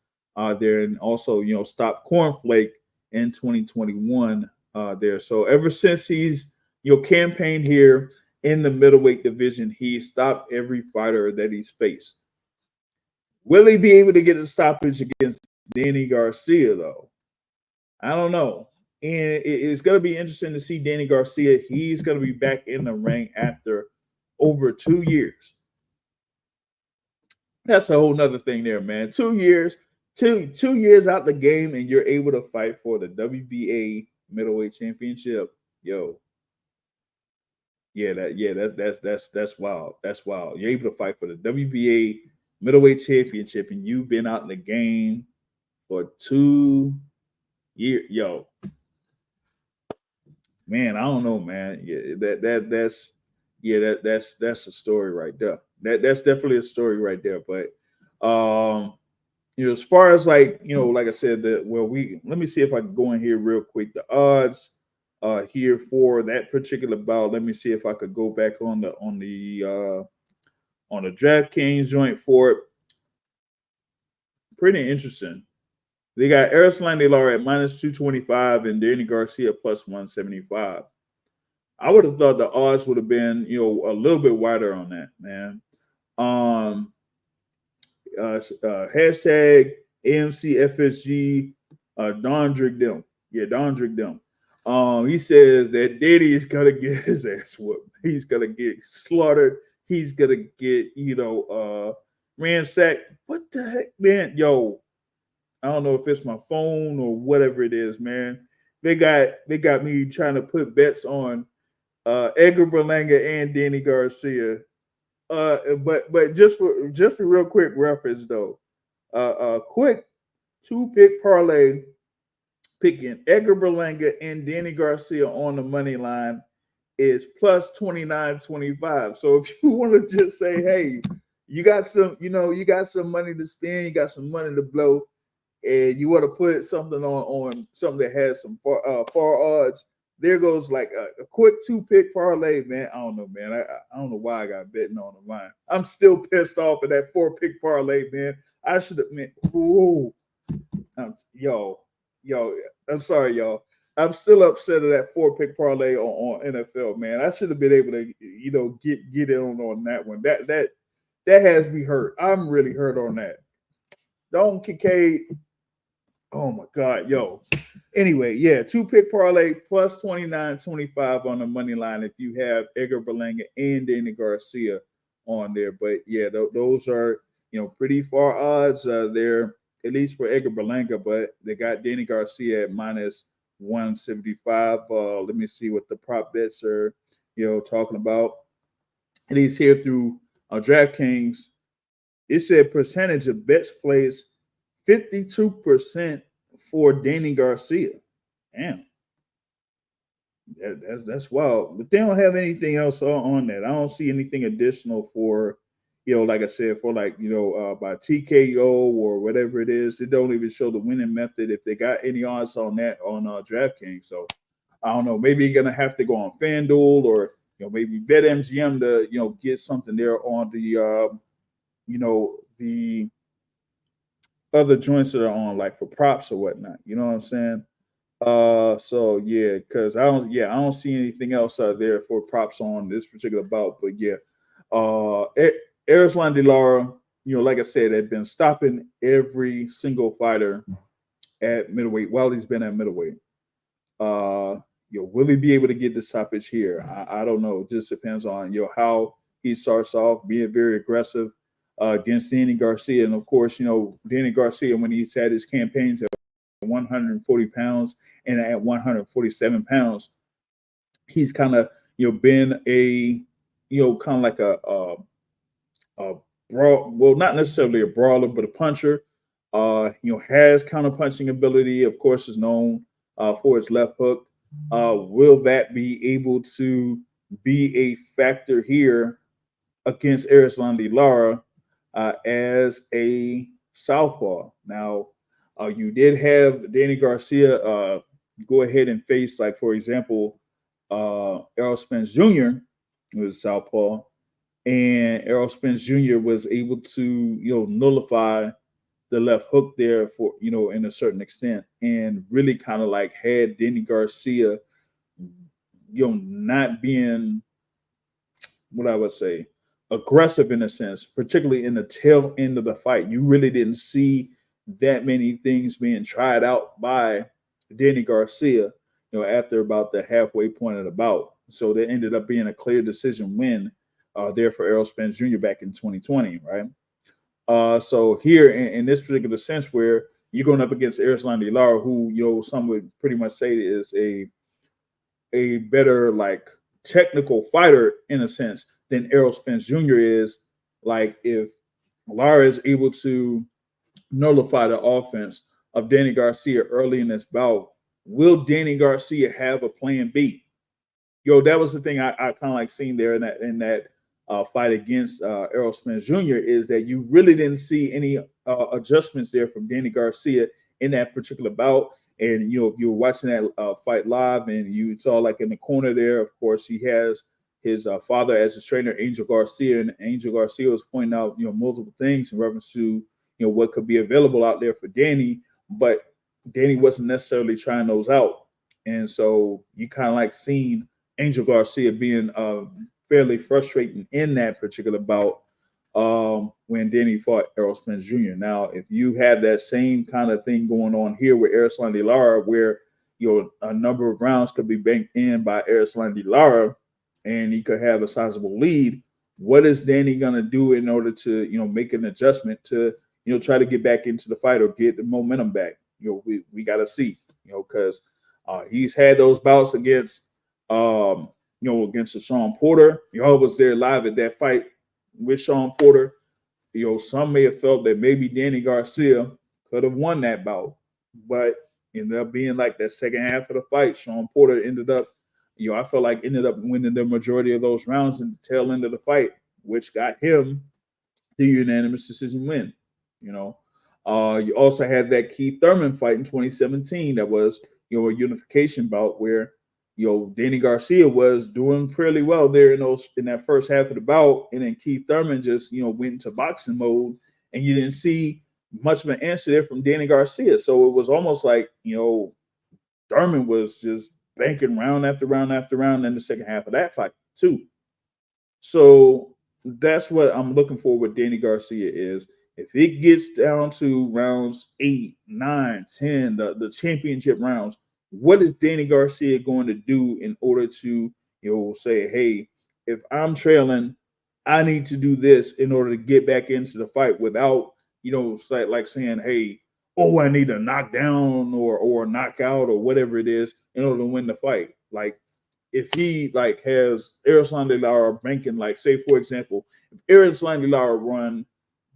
There and also stopped Cornflake in 2021. There, so ever since he's campaigned here in the middleweight division, he stopped every fighter that he's faced. Will he be able to get a stoppage against Danny Garcia though? I don't know. And it's going to be interesting to see Danny Garcia. He's going to be back in the ring after over 2 years. That's a whole nother thing there, man. 2 years, two years out the game, and you're able to fight for the WBA middleweight championship. Yo, that's wild. That's wild. You're able to fight for the WBA middleweight championship, and you've been out in the game for 2 years. Yo, man, I don't know, man. Yeah, that's a story right there. That's definitely a story right there. But as far as like I said, let me see if I can go in here real quick. The odds here for that particular bout. Let me see if I could go back on the DraftKings joint for it. Pretty interesting. They got Erislandy Lara at minus 225 and Danny Garcia plus 175. I would have thought the odds would have been, a little bit wider on that, man. Hashtag AMCFSG Dondrick them. Yeah, Dondrick them. He says that Danny is gonna get his ass whooped. He's gonna get slaughtered. He's gonna get, ransacked. What the heck, man? Yo, I don't know if it's my phone or whatever it is, man. They got me trying to put bets on Edgar Berlanga and Danny Garcia. But just for real quick reference though, quick 2-pick parlay picking Edgar Berlanga and Danny Garcia on the money line is plus 29.25. So if you want to just say, hey, you got some money to spend, you got some money to blow, and you want to put something on something that has some far odds, there goes like a quick 2-pick parlay, man. I don't know, man. I don't know why I got betting on the line. I'm still pissed off at that 4-pick parlay, man. I should have meant, yo, I'm sorry, y'all. I'm still upset at that 4-pick parlay on NFL, man. I should have been able to, get in on that one. That has me hurt. I'm really hurt on that. Don Kincaid. Oh my God, yo. Anyway, yeah, 2-pick parlay plus 29.25 on the money line if you have Edgar Berlanga and Danny Garcia on there. But yeah, those are pretty far odds there, at least for Edgar Berlanga. But they got Danny Garcia at minus 175. Let me see what the prop bets are talking about. At least here through DraftKings, it said percentage of bets placed 52% for Danny Garcia. Damn. That's wild. But they don't have anything else on that. I don't see anything additional for, like I said, for by TKO or whatever it is. It don't even show the winning method if they got any odds on that on DraftKings. So I don't know. Maybe you're gonna have to go on FanDuel or maybe BetMGM to get something there on the other joints that are on, like for props or whatnot. You know what I'm saying? So yeah, because I don't see anything else out there for props on this particular bout. But yeah, Erislandy Lara, like I said, had been stopping every single fighter at middleweight while he's been at middleweight. Uh, will he be able to get the stoppage here? I don't know. It just depends on how he starts off being very aggressive against Danny Garcia, and of course, Danny Garcia when he's had his campaigns at 140 pounds and at 147 pounds, he's kind of been a kind of like a brawl. Well, not necessarily a brawler, but a puncher. Has counter punching ability. Of course, is known for his left hook. Will that be able to be a factor here against Erislandy Lara as a southpaw? Now, you did have Danny Garcia go ahead and face, like, for example, Errol Spence Jr., who was a southpaw, and Errol Spence Jr. was able to, nullify the left hook there for, in a certain extent, and really kind of like had Danny Garcia, not being, what I would say, aggressive in a sense, particularly in the tail end of the fight. You really didn't see that many things being tried out by Danny Garcia, after about the halfway point of the bout. So there ended up being a clear decision win there for Errol Spence Jr. back in 2020, right? So here in this particular sense, where you're going up against Erislandy Lara, who some would pretty much say is a better like technical fighter in a sense than Errol Spence Jr. is. Like, if Lara is able to nullify the offense of Danny Garcia early in this bout, will Danny Garcia have a plan B? That was the thing I kind of like seen there in that fight against Errol Spence Jr. is that you really didn't see any adjustments there from Danny Garcia in that particular bout. And if you were watching that fight live, and you saw, like, in the corner there, of course, he has his father as his trainer, Angel Garcia, and Angel Garcia was pointing out multiple things in reference to what could be available out there for Danny, but Danny wasn't necessarily trying those out. And so you kind of like seen Angel Garcia being fairly frustrating in that particular bout when Danny fought Errol Spence Jr. Now, if you have that same kind of thing going on here with Erislandy Lara, where a number of rounds could be banked in by Erislandy Lara, and he could have a sizable lead, what is Danny going to do in order to make an adjustment to try to get back into the fight or get the momentum back? We got to see, because he's had those bouts against against Sean Porter. Y'all was there live at that fight with Sean Porter. Some may have felt that maybe Danny Garcia could have won that bout, but ended up being like that second half of the fight. Sean Porter ended up, I felt like ended up winning the majority of those rounds in the tail end of the fight, which got him the unanimous decision win. You also had that Keith Thurman fight in 2017 that was, a unification bout where Danny Garcia was doing fairly well there in that first half of the bout, and then Keith Thurman just went into boxing mode, and you didn't see much of an answer there from Danny Garcia. So it was almost like Thurman was just banking round after round after round in the second half of that fight too. So that's what I'm looking for with Danny Garcia is, if it gets down to rounds 8, 9, 10, the championship rounds, what is Danny Garcia going to do in order to, say, hey, if I'm trailing, I need to do this in order to get back into the fight without, like saying, hey, I need a knockdown or a knockout or whatever it is in order to win the fight. Like, if he has Erislandy Lara banking, like, say, for example, if Erislandy Lara run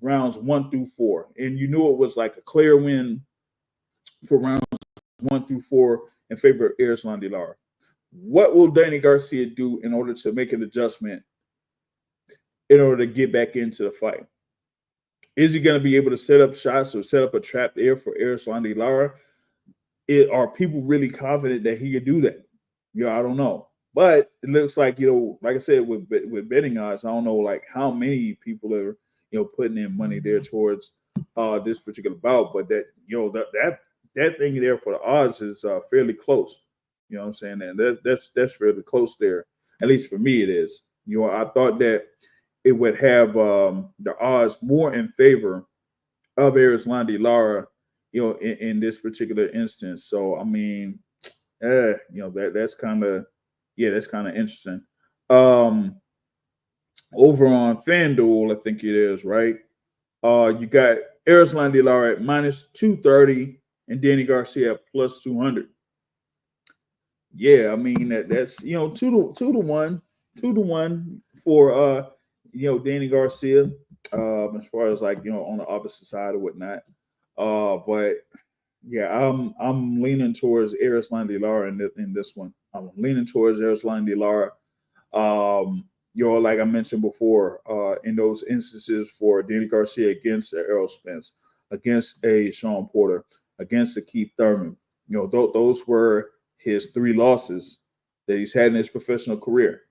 rounds 1 through 4, and you knew it was like a clear win for rounds 1 through 4 in favor of Erislandy Lara, what will Danny Garcia do in order to make an adjustment in order to get back into the fight? Is he going to be able to set up shots or set up a trap there for Erislandy Lara? Are people really confident that he could do that? I don't know. But it looks like, like I said, with betting odds, I don't know like how many people are, putting in money there towards this particular bout, but that that thing there for the odds is fairly close. You know what I'm saying? And that's fairly close there. At least for me, it is. I thought that it would have the odds more in favor of Erislandy Lara, in this particular instance. So I mean, that's kind of that's kind of interesting. Um, Over on FanDuel, I think it is right. You got Erislandy Lara at -230 and Danny Garcia at +200. Yeah, I mean that's two to one, 2-1 for Danny Garcia. As far as like on the opposite side or whatnot. But yeah, I'm leaning towards Erislandy Lara in this one. I'm leaning towards Erislandy Lara. Like I mentioned before, in those instances for Danny Garcia against Errol Spence, against a Sean Porter, against a Keith Thurman, those were his three losses that he's had in his professional career.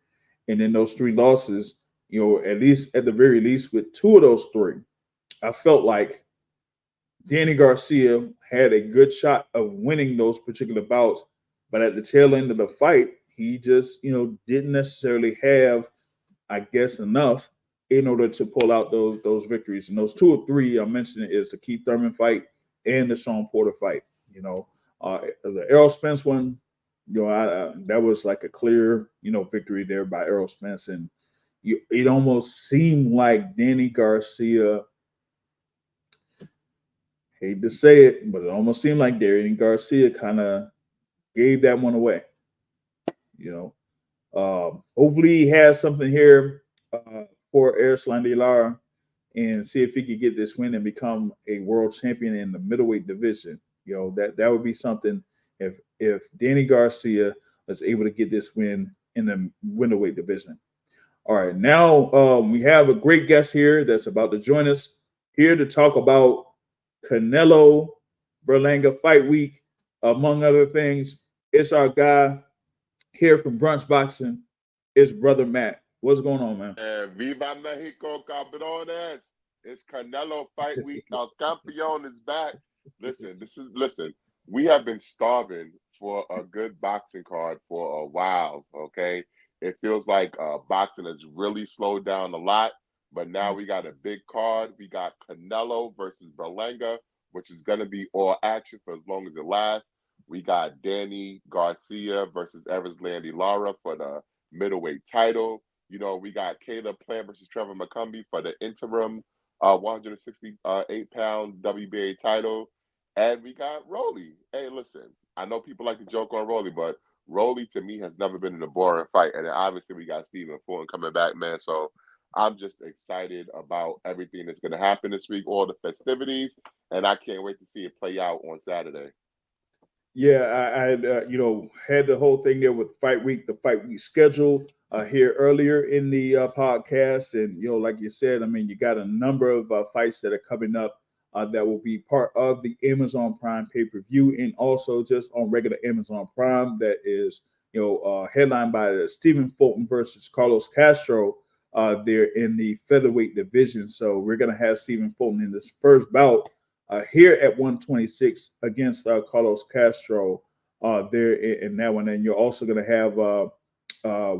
And in those three losses, at the very least, with two of those three, I felt like Danny Garcia had a good shot of winning those particular bouts, but at the tail end of the fight, he just, didn't necessarily have, I guess, enough in order to pull out those victories. And those two or three I mentioned is the Keith Thurman fight and the Sean Porter fight. The Errol Spence one, that was like a clear, victory there by Errol Spence, and it almost seemed like Danny Garcia. Hate to say it, but it almost seemed like Danny Garcia kind of gave that one away. Hopefully he has something here for Erislandy Lara and see if he could get this win and become a world champion in the middleweight division. That would be something if Danny Garcia was able to get this win in the middleweight division. All right, now we have a great guest here that's about to join us here to talk about Canelo Berlanga Fight Week, among other things. It's our guy here from Brunch Boxing. It's Brother Matt. What's going on, man? Viva Mexico, cabrones. It's Canelo Fight Week. El Campeon is back. Listen. We have been starving for a good boxing card for a while, okay? It feels like boxing has really slowed down a lot, but now we got a big card. We got Canelo versus Berlanga, which is going to be all action for as long as it lasts. We got Danny Garcia versus Erislandy Lara for the middleweight title. We got Caleb Plant versus Trevor McCumbee for the interim 168-pound WBA title. And we got Rolly. Hey, listen, I know people like to joke on Rolly, but Rolly to me has never been in a boring fight. And then obviously we got Stephen Fulton coming back, man. So I'm just excited about everything that's going to happen this week, all the festivities, and I can't wait to see it play out on Saturday. Yeah, I had the whole thing there with the fight week schedule here earlier in the podcast, and like you said, I mean, you got a number of fights that are coming up that will be part of the Amazon Prime pay-per-view, and also just on regular Amazon Prime. That is, headlined by Stephen Fulton versus Carlos Castro. There in the featherweight division, so we're gonna have Stephen Fulton in this first bout. Here at 126 against Carlos Castro there in that one. And you're also going to have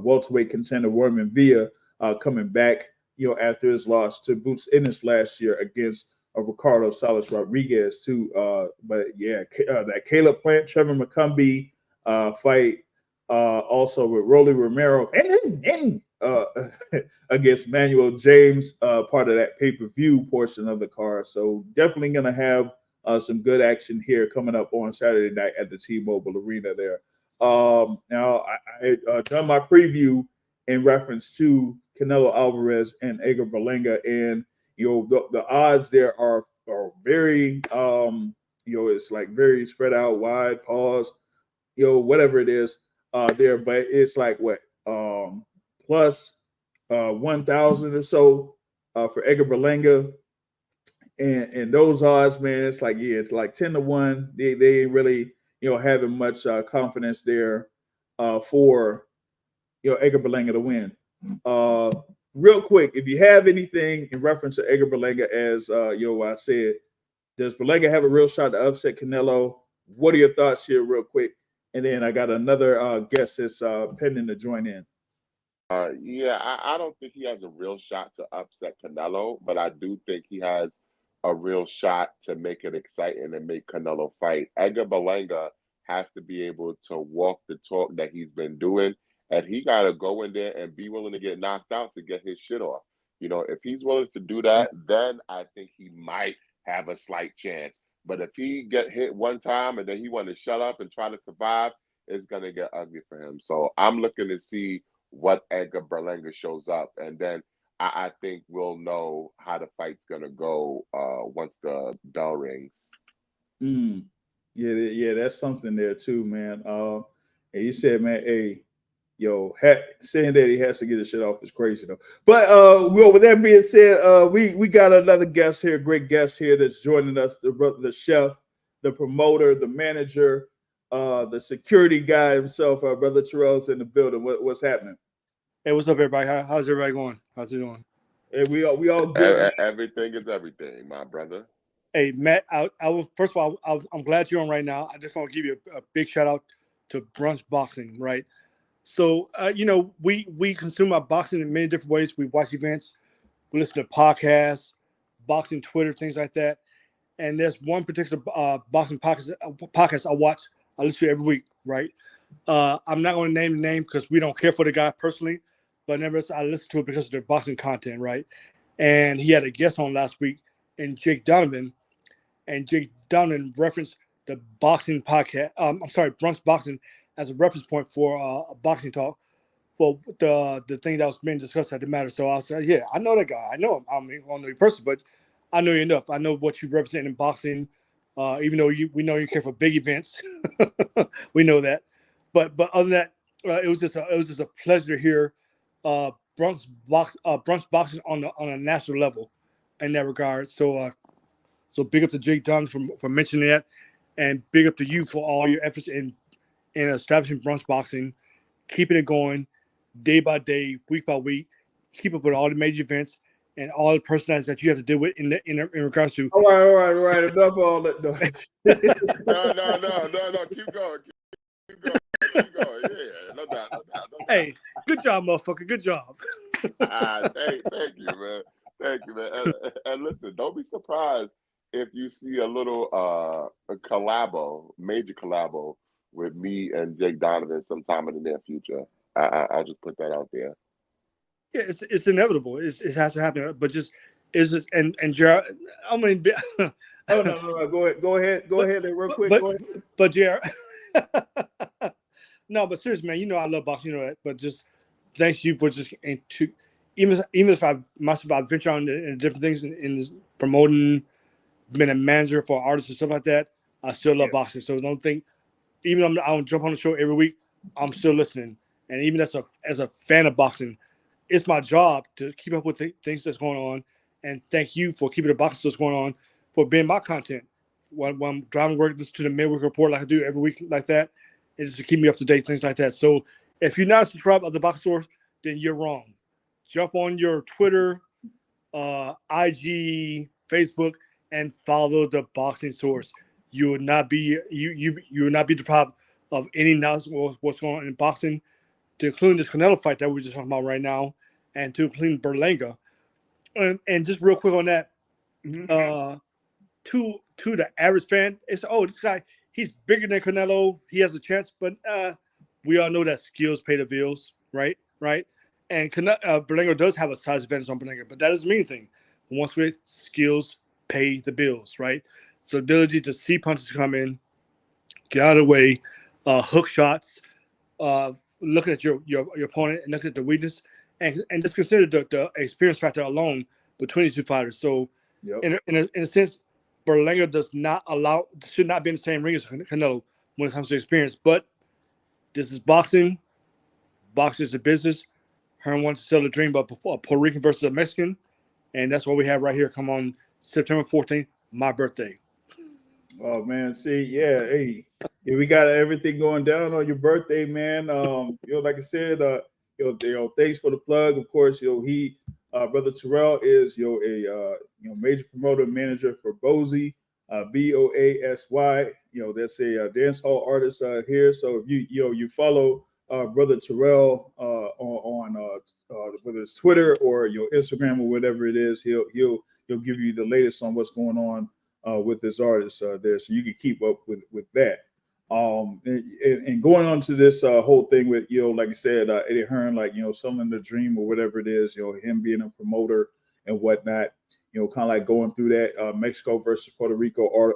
welterweight contender Roman Villa coming back, after his loss to Boots Ennis last year against Ricardo Salas Rodriguez too. But yeah, that Caleb Plant, Trevor McCumbee fight, also with Rolly Romero and against Manuel James, part of that pay-per-view portion of the card. So definitely going to have some good action here coming up on Saturday night at the T-Mobile Arena there. Now, I done my preview in reference to Canelo Alvarez and Edgar Berlanga, and the odds there are very it's like very spread out, wide, pause, whatever it is there, but it's like what plus 1,000 or so for Edgar Berlanga, and those odds, man, it's like it's like 10-1. They ain't really having much confidence there for Edgar Berlanga to win. real quick, if you have anything in reference to Edgar Berlanga, as I said, does Belanga have a real shot to upset Canelo? What are your thoughts here, real quick? And then I got another guest that's pending to join in. Yeah, I don't think he has a real shot to upset Canelo, but I do think he has a real shot to make it exciting and make Canelo fight. Edgar Belanga has to be able to walk the talk that he's been doing, and he got to go in there and be willing to get knocked out to get his shit off. You know, if he's willing to do that, then I think he might have a slight chance. But if he get hit one time and then he want to shut up and try to survive, it's gonna get ugly for him. So I'm looking to see what Edgar Berlanga shows up, and then I think we'll know how the fight's gonna go once the bell rings. Yeah, that's something there too, man. And you said, man, hey, saying that he has to get his shit off is crazy though. But well, with that being said, we got another guest here, great guest here that's joining us, the chef, the promoter, the manager, the security guy himself, Brother Terrell's in the building. What's happening? Hey, what's up, everybody? How's everybody going? How's it doing? Hey, we all good. Everything is everything, my brother. Hey, Matt, I will, first of all, I'm glad you're on right now. I just want to give you a big shout out to Brunch Boxing, right? So, we consume our boxing in many different ways. We watch events, we listen to podcasts, boxing Twitter, things like that. And there's one particular boxing podcast I listen to every week, right? I'm not going to name the name because we don't care for the guy personally, but nevertheless, I listen to it because of their boxing content, right? And he had a guest on last week, and Jake Donovan, referenced the boxing podcast. Brunch Boxing as a reference point for a boxing talk for the thing that was being discussed at the matter. So I said, yeah, I know that guy. I know him. I mean, I don't know you personally, but I know you enough. I know what you represent in boxing. Even though we know you care for big events, we know that. But other than that, it was just a pleasure to hear Brunch Boxing on a national level in that regard. So big up to Jake Dunn for mentioning that, and big up to you for all your efforts in establishing Brunch Boxing, keeping it going day by day, week by week, keep up with all the major events and all the personalities that you have to deal with in regards to. All right. Enough of all that. No. Keep going. Yeah, no doubt. Hey, good job, motherfucker. Good job. Thank you, man. And listen, don't be surprised if you see a little a major collabo with me and Jake Donovan sometime in the near future. I'll just put that out there. Yeah, it's inevitable. It has to happen. But just is this and Jared? I mean, oh no. Go ahead, real quick. Go ahead. But Jared, no, but seriously, man, I love boxing, that. But just thanks you for just even if I venture on in different things in promoting, being a manager for artists and stuff like that, I still love boxing. So don't think, even though I don't jump on the show every week, I'm still listening. And even as a fan of boxing, it's my job to keep up with things that's going on. And thank you for keeping the boxing that's going on, for being my content. When I'm driving work, listen to the midweek report like I do every week like that, and just to keep me up to date, things like that. So if you're not subscribed to the boxing source, then you're wrong. Jump on your Twitter, IG, Facebook, and follow the boxing source. You will not be deprived of any knowledge of what's going on in boxing, to include this Canelo fight that we're just talking about right now, and to include Berlanga. And just real quick on that, to the average fan, it's this guy, he's bigger than Canelo, he has a chance, but we all know that skills pay the bills, right? And Berlanga does have a size advantage on Berlanga, but that doesn't mean anything. Once we skills pay the bills, right? So ability to see punches come in, get out of the way, hook shots, looking at your opponent and looking at the weakness, and just consider the experience factor alone between these two fighters. So in a sense, Berlanga should not be in the same ring as Canelo when it comes to experience. But this is boxing. Boxing is a business. Hearn wants to sell the dream of a Puerto Rican versus a Mexican, and that's what we have right here. Come on, September 14th, my birthday. Oh man, see, hey, we got everything going down on your birthday, man. Like I said, thanks for the plug. Of course, he Brother Terrell is a major promoter and manager for Boasy, Boasy. That's a dance hall artist here. So if you follow Brother Terrell on whether it's Twitter or your Instagram or whatever it is, he'll give you the latest on what's going on with this artist there, so you can keep up with that. And going on to this whole thing with like I said, Eddie Hearn, like selling the dream or whatever it is, him being a promoter and whatnot, kind of like going through that Mexico versus Puerto Rico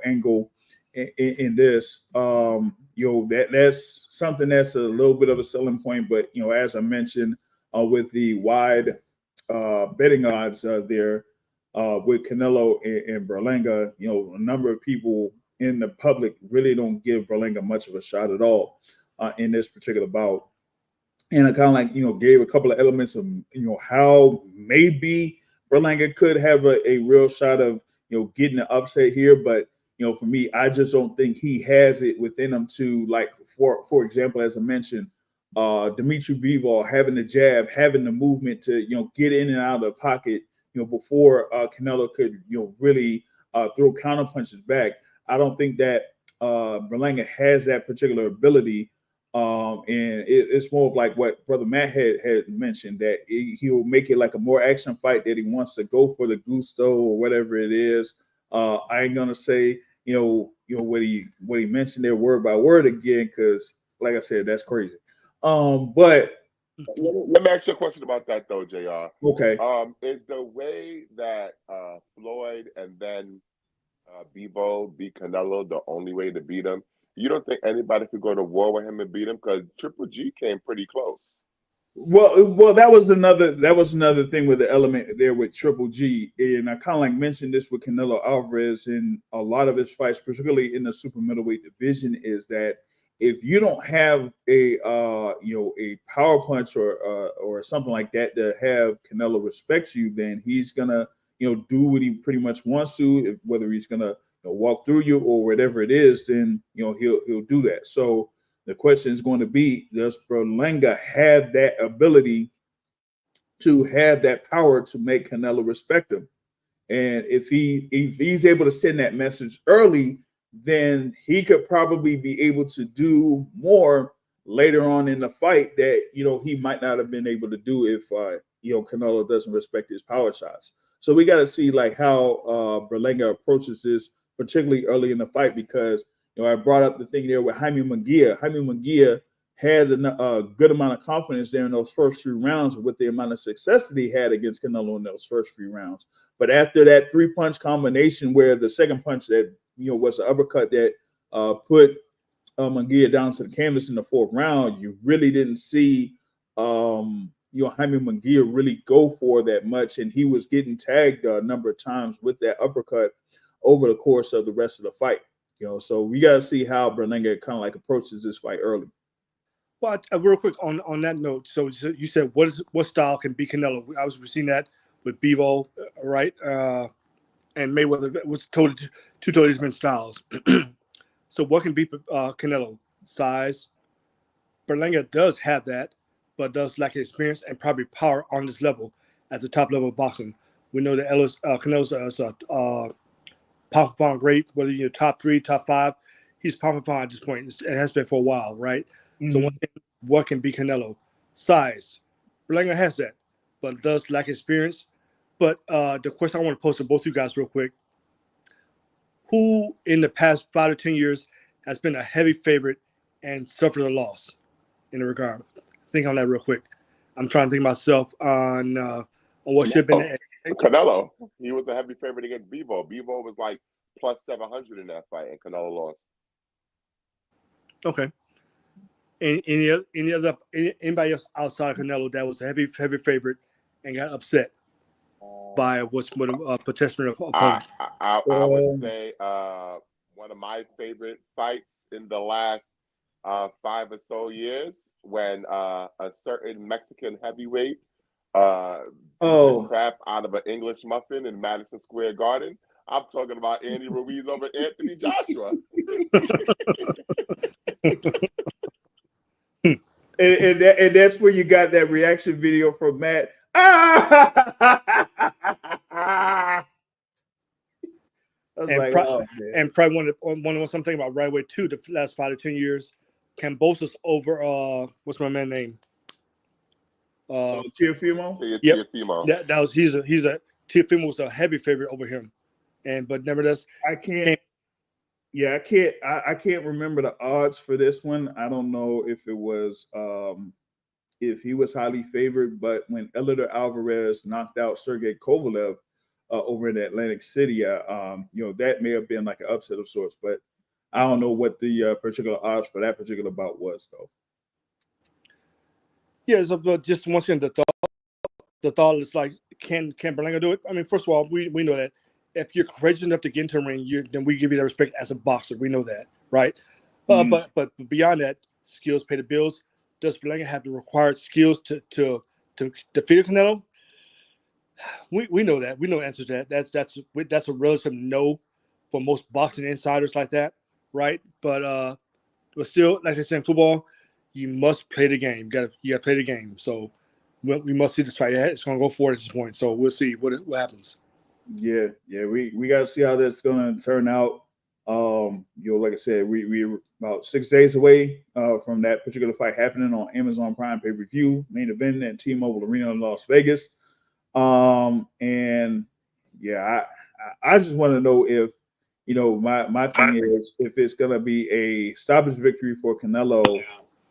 angle in this, that's something that's a little bit of a selling point. But as I mentioned, with the wide betting odds there with Canelo and Berlanga, a number of people in the public really don't give Berlanga much of a shot at all in this particular bout. And I kind of like, gave a couple of elements of, how maybe Berlanga could have a real shot of, getting an upset here. But, for me, I just don't think he has it within him to, like, for example, as I mentioned, Dimitri Bivol having the jab, having the movement to, get in and out of the pocket, before Canelo could, really throw counter punches back. I don't think that Berlanga has that particular ability. And it's more of like what Brother Matt had mentioned, that he will make it like a more action fight, that he wants to go for the gusto or whatever it is. I ain't gonna say, what he mentioned there word by word again, because like I said, that's crazy. But let me ask you a question about that though, JR. Okay. Is the way that Floyd and then Bebo beat Canelo the only way to beat him? You don't think anybody could go to war with him and beat him? Because Triple G came pretty close. Well, that was another thing with the element there with Triple G, and I kind of like mentioned this with Canelo Alvarez in a lot of his fights, particularly in the super middleweight division, is that if you don't have a power punch or something like that to have Canelo respect you, then he's gonna do what he pretty much wants to. Whether he's gonna walk through you or whatever it is, then he'll do that. So the question is going to be, does Berlanga have that ability to have that power to make Canelo respect him? And if he's able to send that message early, then he could probably be able to do more later on in the fight that he might not have been able to do if Canelo doesn't respect his power shots. So we got to see like how Berlanga approaches this, particularly early in the fight, because I brought up the thing there with Jaime Munguia. Jaime Munguia had a good amount of confidence there in those first few rounds with the amount of success that he had against Canelo in those first few rounds. But after that 3-punch combination, where the second punch that was the uppercut that put Munguia down to the canvas in the 4th round, you really didn't see Jaime Munguia really go for that much, and he was getting tagged a number of times with that uppercut over the course of the rest of the fight. So we got to see how Berlanga kind of like approaches this fight early. Well, real quick on that note. So you said what style can beat Canelo? We've seen that with Bivol, right? And Mayweather was two totally different styles. So what can beat Canelo? Size. Berlanga does have that, but does lack experience and probably power on this level at the top level of boxing. We know that Canelo's pound for pound great, whether you're top 3, top 5, he's pound for pound at this point. It has been for a while, right? Mm-hmm. So what can beat Canelo? Size. Berlanga has that, but does lack experience. But the question I want to pose to both you guys real quick: who in the past 5 to 10 years has been a heavy favorite and suffered a loss in the regard? Think on that real quick. I'm trying to think myself on what should have been. Canelo. He was a heavy favorite against Bivol. Bivol was like plus 700 in that fight, and Canelo lost. Okay. Anybody else outside Canelo that was a heavy favorite and got upset by what's a potential opponent? I would say one of my favorite fights in the last 5 or so years, when a certain Mexican heavyweight beat the crap out of an English muffin in Madison Square Garden. I'm talking about Andy Ruiz over Anthony Joshua. and that's where you got that reaction video from Matt. I was And, like, oh man. and probably one something about right away too. The last 5 to 10 years, Cambosa's over. What's my man name? Teofimo. Yep. Teofimo. That was he's a Teofimo was a heavy favorite over him, but nevertheless, I can't remember the odds for this one. I don't know if it was if he was highly favored, but when Edgar Alvarez knocked out Sergey Kovalev over in Atlantic City, that may have been like an upset of sorts, but I don't know what the particular odds for that particular bout was, though. Yeah, so just once again, the thought is like, can Berlanga do it? I mean, first of all, we know that if you're courageous enough to get into a ring, then we give you that respect as a boxer. We know that, right? But beyond that, skills pay the bills. Does Belanga have the required skills to defeat Canelo? We know that. We know the answer to that. That's a relative no for most boxing insiders like that, right? But still, like I said in football, you must play the game. You got to play the game. So we must see this fight. It's going to go forward at this point. So we'll see what happens. Yeah, we got to see how that's going to turn out. Like I said, we're about 6 days away from that particular fight happening on Amazon Prime pay-per-view, main event at T-Mobile Arena in Las Vegas. And yeah, I just want to know if, my thing is if it's going to be a stoppage victory for Canelo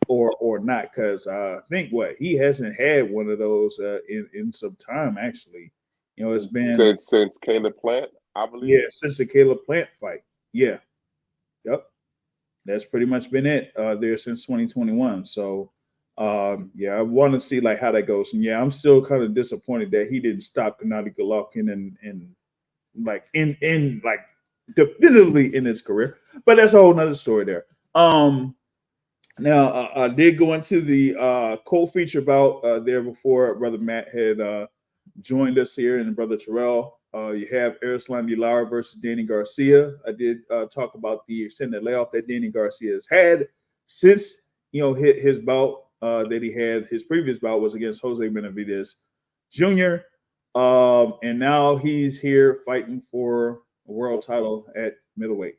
or not, because I think he hasn't had one of those in some time, actually. It's been since Caleb Plant, I believe. Yeah, since the Caleb Plant fight. Yeah. Yep. That's pretty much been it there since 2021. So I want to see like how that goes. And I'm still kind of disappointed that he didn't stop Gennady Golovkin and definitively in his career. But that's a whole nother story there. Now I did go into the co-feature bout there before Brother Matt had joined us here, and Brother Terrell. You have Erislandy Lara versus Danny Garcia. I did talk about the extended layoff that Danny Garcia has had since his bout that he had. His previous bout was against Jose Benavidez Jr. And now he's here fighting for a world title at middleweight.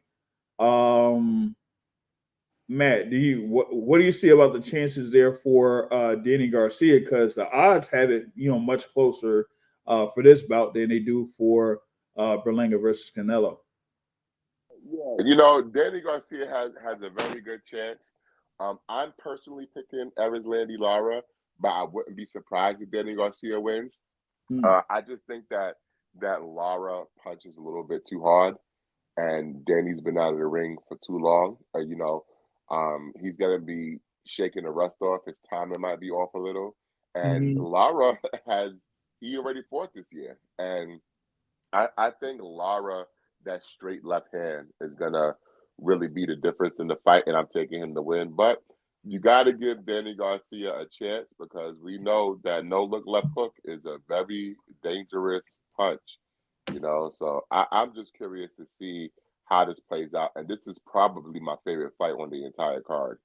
Matt, what do you see about the chances there for Danny Garcia? Because the odds have it much closer for this bout than they do for Berlanga versus Canelo. Yeah, Danny Garcia has a very good chance. I'm personally picking Erislandy Lara, but I wouldn't be surprised if Danny Garcia wins. I just think that Lara punches a little bit too hard, and Danny's been out of the ring for too long. He's gonna be shaking the rust off. His timing might be off a little, and Lara he already fought this year, and I think Lara, that straight left hand is gonna really be the difference in the fight, and I'm taking him to win. But you got to give Danny Garcia a chance, because we know that no-look left hook is a very dangerous punch. So I'm just curious to see how this plays out, and this is probably my favorite fight on the entire card.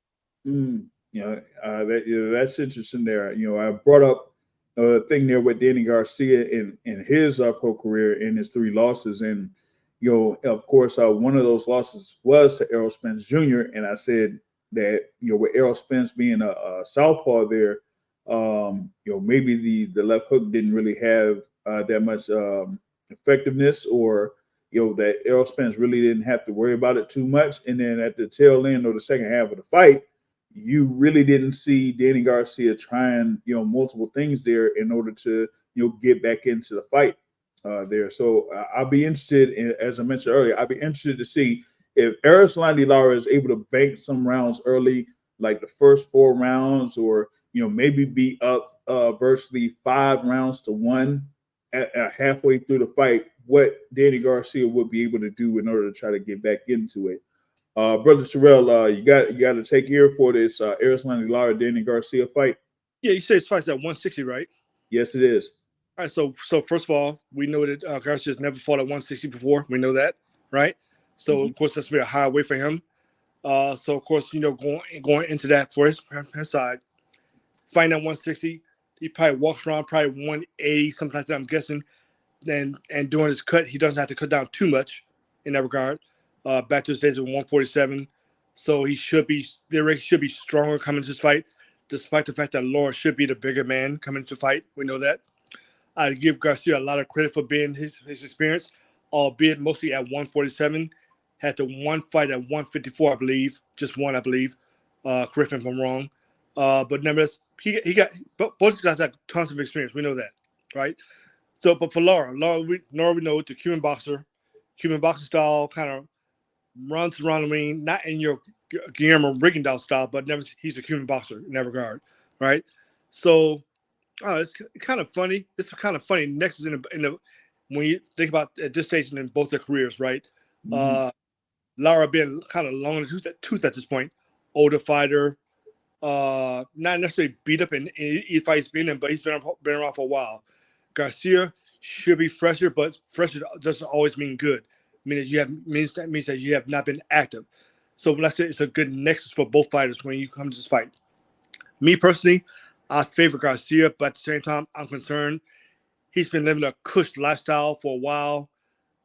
That's interesting there. I brought up a thing there with Danny Garcia in his pro career in his 3 losses, and of course one of those losses was to Errol Spence Jr., and I said that with Errol Spence being a southpaw there, maybe the left hook didn't really have that much effectiveness, or that Errol Spence really didn't have to worry about it too much. And then at the tail end or the second half of the fight, you really didn't see Danny Garcia trying, multiple things there in order to, get back into the fight there. So I'll be interested in, as I mentioned earlier, I'll be interested to see if Erislandy Lara is able to bank some rounds early, like the first 4 rounds, or, maybe be up virtually 5 rounds to 1 at halfway through the fight, what Danny Garcia would be able to do in order to try to get back into it. Brother Terrell, you got to take here for this Erislandy Lara Danny Garcia fight. Yeah, you say it's fight's at 160, right? Yes, it is. All right, so first of all, we know that Garcia's never fought at 160 before. We know that, right? So of course that's be a high weight for him. So of course, going into that for his side, fighting at 160. He probably walks around probably 180, something like that, I'm guessing. And doing his cut, he doesn't have to cut down too much in that regard. Back to his days of 147. So he should be stronger coming to this fight, despite the fact that Lara should be the bigger man coming to fight. We know that. I give Garcia a lot of credit for being his experience, albeit mostly at 147. Had the one fight at 154, I believe. Just one, I believe. Correct me if I'm wrong. But nevertheless, he got both guys have tons of experience. We know that, right? So, but for Lara, we know the Cuban boxer style, kind of runs around the ring, not in your Guillermo Rigondeaux style, but he's a Cuban boxer in that regard, right? So, it's kind of funny. It's kind of funny. Next is in the when you think about at this stage in both their careers, right? Mhm. Lara being kind of long in the tooth at this point, older fighter, not necessarily beat up in each fight he's been in, but he's been around for a while. Garcia should be fresher, but fresher doesn't always mean good. Means that you have not been active. So let's say it's a good nexus for both fighters when you come to this fight. Me personally, I favor Garcia, but at the same time, I'm concerned. He's been living a cush lifestyle for a while,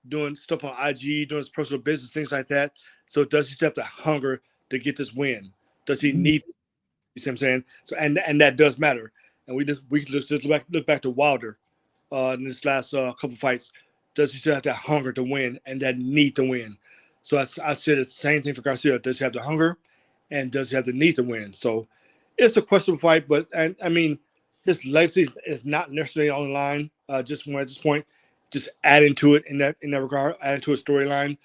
doing stuff on IG, doing his personal business, things like that. So does he have the hunger to get this win? Does he need? You see what I'm saying? So and that does matter. And we can just look back to Wilder in this last couple fights. Does he still have that hunger to win and that need to win? So I said the same thing for Garcia. Does he have the hunger, and does he have the need to win? So it's a questionable fight, but and I mean his legacy is not necessarily on the line. Just at this point, just adding to it in that regard, adding to a storyline.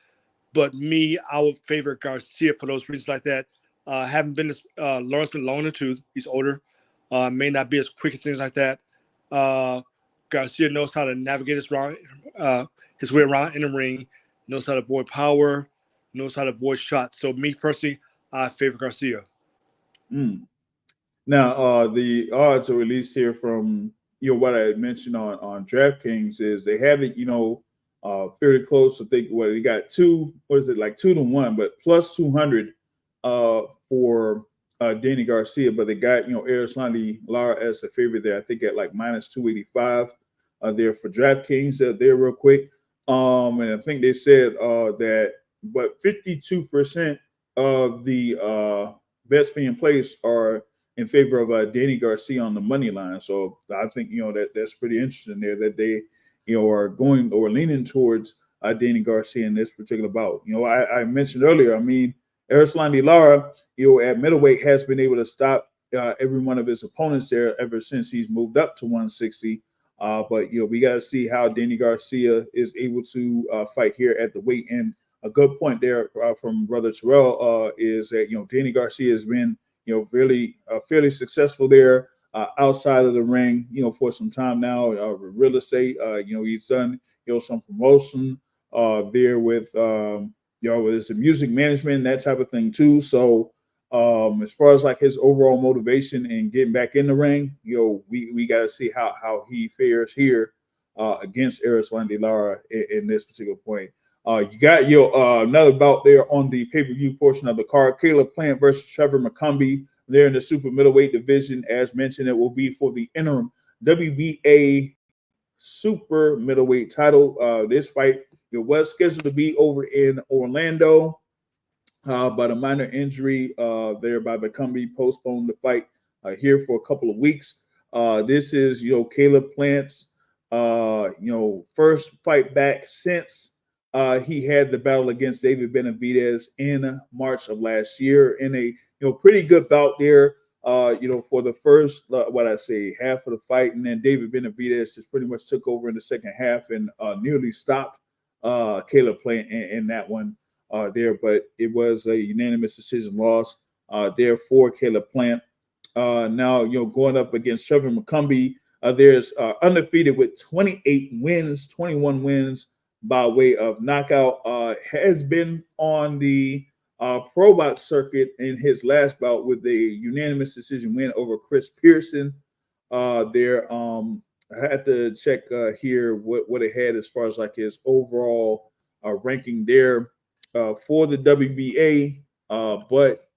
But me, I would favor Garcia for those reasons like that. Haven't been Lawrence been long in the tooth. He's older. May not be as quick as things like that. Garcia knows how to navigate his way around in the ring. Knows how to avoid power. Knows how to avoid shots. So me personally, I favor Garcia. Mm. Now, the odds are released here from what I had mentioned on DraftKings is they have it fairly close. I think what they got 2-1, but plus 200 for Danny Garcia, but they got Erislandy Lara as the favorite there. I think at like minus 285 there for DraftKings there real quick. And I think they said that 52% of the bets being placed are in favor of Danny Garcia on the money line. So I think that's pretty interesting there that they are going or leaning towards Danny Garcia in this particular bout. I mentioned earlier. I mean, Erislandy Lara, at middleweight has been able to stop every one of his opponents there ever since he's moved up to 160. But we got to see how Danny Garcia is able to fight here at the weight. And a good point there from Brother Terrell is that Danny Garcia has been really fairly successful there outside of the ring for some time now. Real estate, he's done some promotion there with with his music management and that type of thing too. So as far as like his overall motivation and getting back in the ring, we got to see how he fares here against Erislandy Lara in this particular point. You got another bout there on the pay-per-view portion of the card. Caleb Plant versus Trevor McCumbee there in the super middleweight division. As mentioned, it will be for the interim WBA super middleweight title. This fight was scheduled to be over in Orlando, but a minor injury there by McCumbee postponed the fight here for a couple of weeks. This is Caleb Plant's first fight back since he had the battle against David Benavidez in March of last year in a pretty good bout there. For the first half of the fight, and then David Benavidez just pretty much took over in the second half and nearly stopped Caleb Plant in that one there. But it was a unanimous decision loss there for Caleb Plant. Now going up against Trevor McCumbee, there's undefeated with 28 wins, 21 wins by way of knockout. Has been on the pro box circuit in his last bout with a unanimous decision win over Chris Pearson. There, I had to check here what it had as far as like his overall ranking there for the WBA. But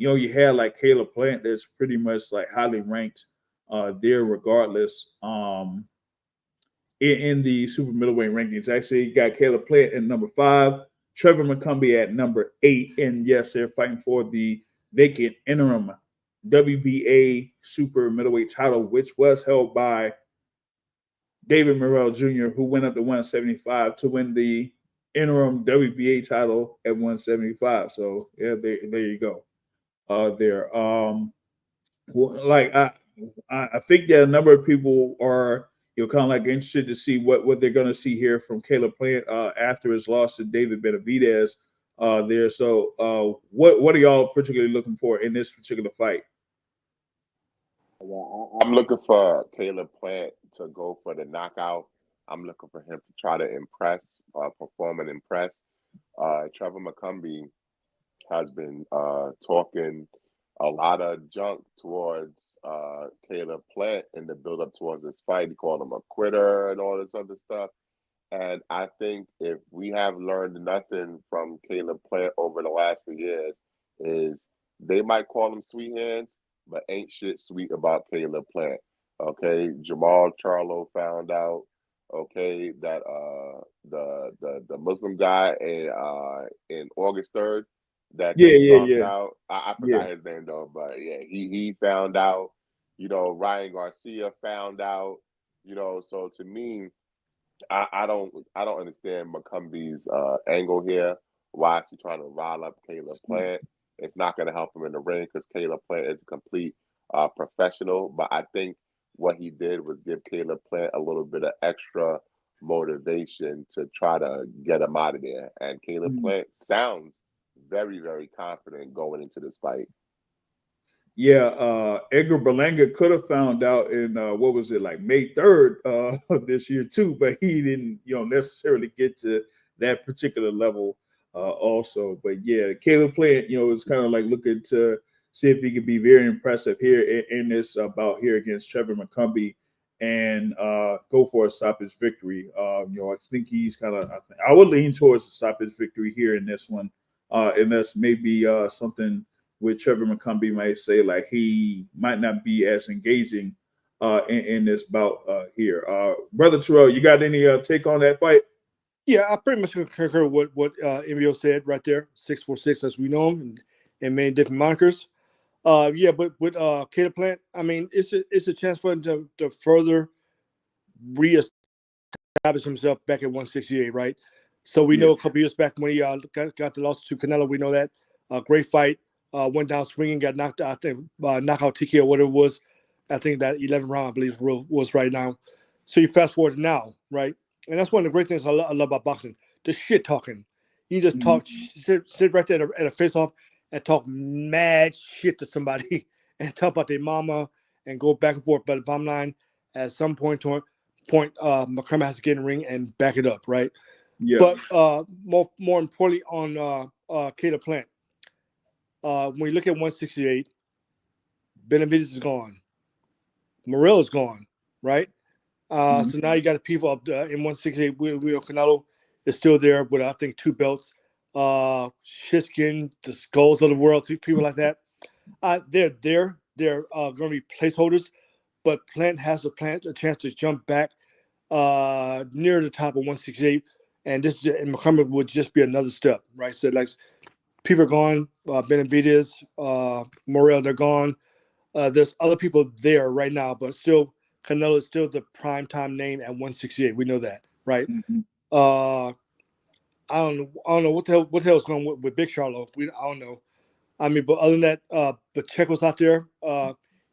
you had like Caleb Plant that's pretty much like highly ranked there regardless. In the super middleweight rankings. Actually, you got Caleb Plant at number 5, Trevor McCumbee at number 8, and yes, they're fighting for the vacant interim WBA super middleweight title, which was held by David Morrell Jr., who went up to 175 to win the interim WBA title at 175. So yeah, there you go. There, like I think that a number of people are kind of like interested to see what they're going to see here from Caleb Plant after his loss to David Benavidez there. So what are y'all particularly looking for in this particular fight? I'm looking for Caleb Plant to go for the knockout. I'm looking for him to try to impress, perform and impress. Trevor McCumbee has been talking a lot of junk towards Caleb Plant in the build-up towards this fight. He called him a quitter and all this other stuff. And I think if we have learned nothing from Caleb Plant over the last few years, is they might call him sweet hands, but ain't shit sweet about Caleb Plant. Okay, Jamal Charlo found out. Okay, that the Muslim guy in August 3rd that stomped out. I forgot his name though, but yeah, he found out. Ryan Garcia found out. So to me, I don't understand McCumbee's angle here. Why is he trying to rile up Caleb Plant? It's not going to help him in the ring because Caleb Plant is a complete professional. But I think what he did was give Caleb Plant a little bit of extra motivation to try to get him out of there. And Caleb Plant sounds very, very confident going into this fight. Yeah, Edgar Berlanga could have found out in what was it, like May 3rd of this year too, but he didn't, necessarily get to that particular level also. But yeah, Caleb Plant, is kind of like looking to see if he could be very impressive here in this bout here against Trevor McCumbee and go for a stoppage victory. I think he's kind of, I would lean towards a stoppage victory here in this one, unless maybe something with Trevor McCumbee might say like he might not be as engaging in this bout here. Brother Terrell, you got any take on that fight? Yeah, I pretty much concur with what Emilio said right there. 646 as we know him and many different monikers. Yeah, but with Caleb Plant, I mean, it's a chance for him to further reestablish himself back at 168, right? So we know a couple years back when he got the loss to Canelo, we know that great fight. Went down swinging, got knocked out, I think, knockout TK or whatever it was. I think that 11th round, I believe, was right now. So you fast forward now, right? And that's one of the great things I love about boxing, the shit talking. You just talk, sit right there at a face-off and talk mad shit to somebody and talk about their mama and go back and forth. But the bottom line, at some point, McCormick has to get in the ring and back it up, right? Yeah. But more importantly on Caleb Plant, when you look at 168, Benavidez is gone. Morrell is gone, right? So now you got the people up in 168. Canelo is still there, but I think 2 belts. Shiskin, the Skulls of the world, people like that. They're there. They're going to be placeholders, but Plant has a chance to jump back near the top of 168, and McCormick would just be another step, right? So like people are gone. Benavidez, Morrell, they're gone. There's other people there right now, but still, Canelo is still the prime time name at 168. We know that, right? I don't know what the hell is going on with Big Charlo. I don't know. I mean, but other than that, the Checo's out there.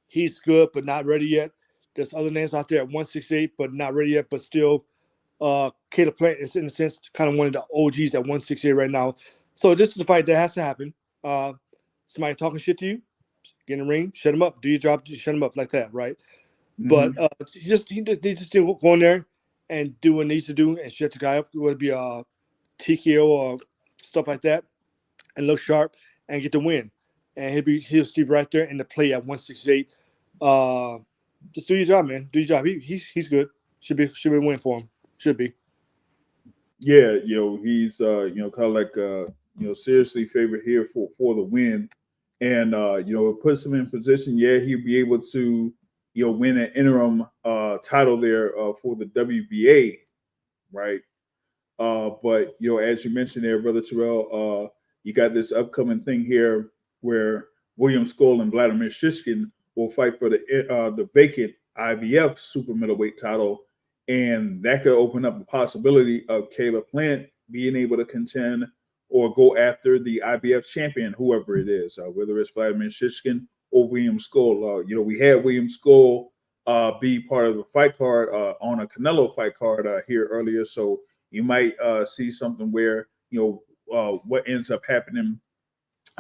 He's good, but not ready yet. There's other names out there at 168, but not ready yet. But still, Caleb Plant is in a sense kind of one of the OGs at 168 right now. So this is a fight that has to happen. Somebody talking shit to you, get in the ring, shut him up. Do your job, just shut him up like that, right? But he just go in there and do what needs to do and shut the guy up. Whether it be a TKO or stuff like that, and look sharp and get the win. And he'll stay right there in the play at 168. Just do your job, man. Do your job. He's good. Should be a win for him. Should be. Yeah, he's kind of like seriously favored here for the win and it puts him in position. Yeah, he'll be able to win an interim title there for the WBA, right? But as you mentioned there, brother Terrell, you got this upcoming thing here where William Skull and Vladimir Shishkin will fight for the vacant IBF super middleweight title, and that could open up the possibility of Caleb Plant being able to contend or go after the IBF champion, whoever it is, whether it's Vladimir Shishkin or William Skull. We had William Skull be part of the fight card on a Canelo fight card here earlier, so you might see something where what ends up happening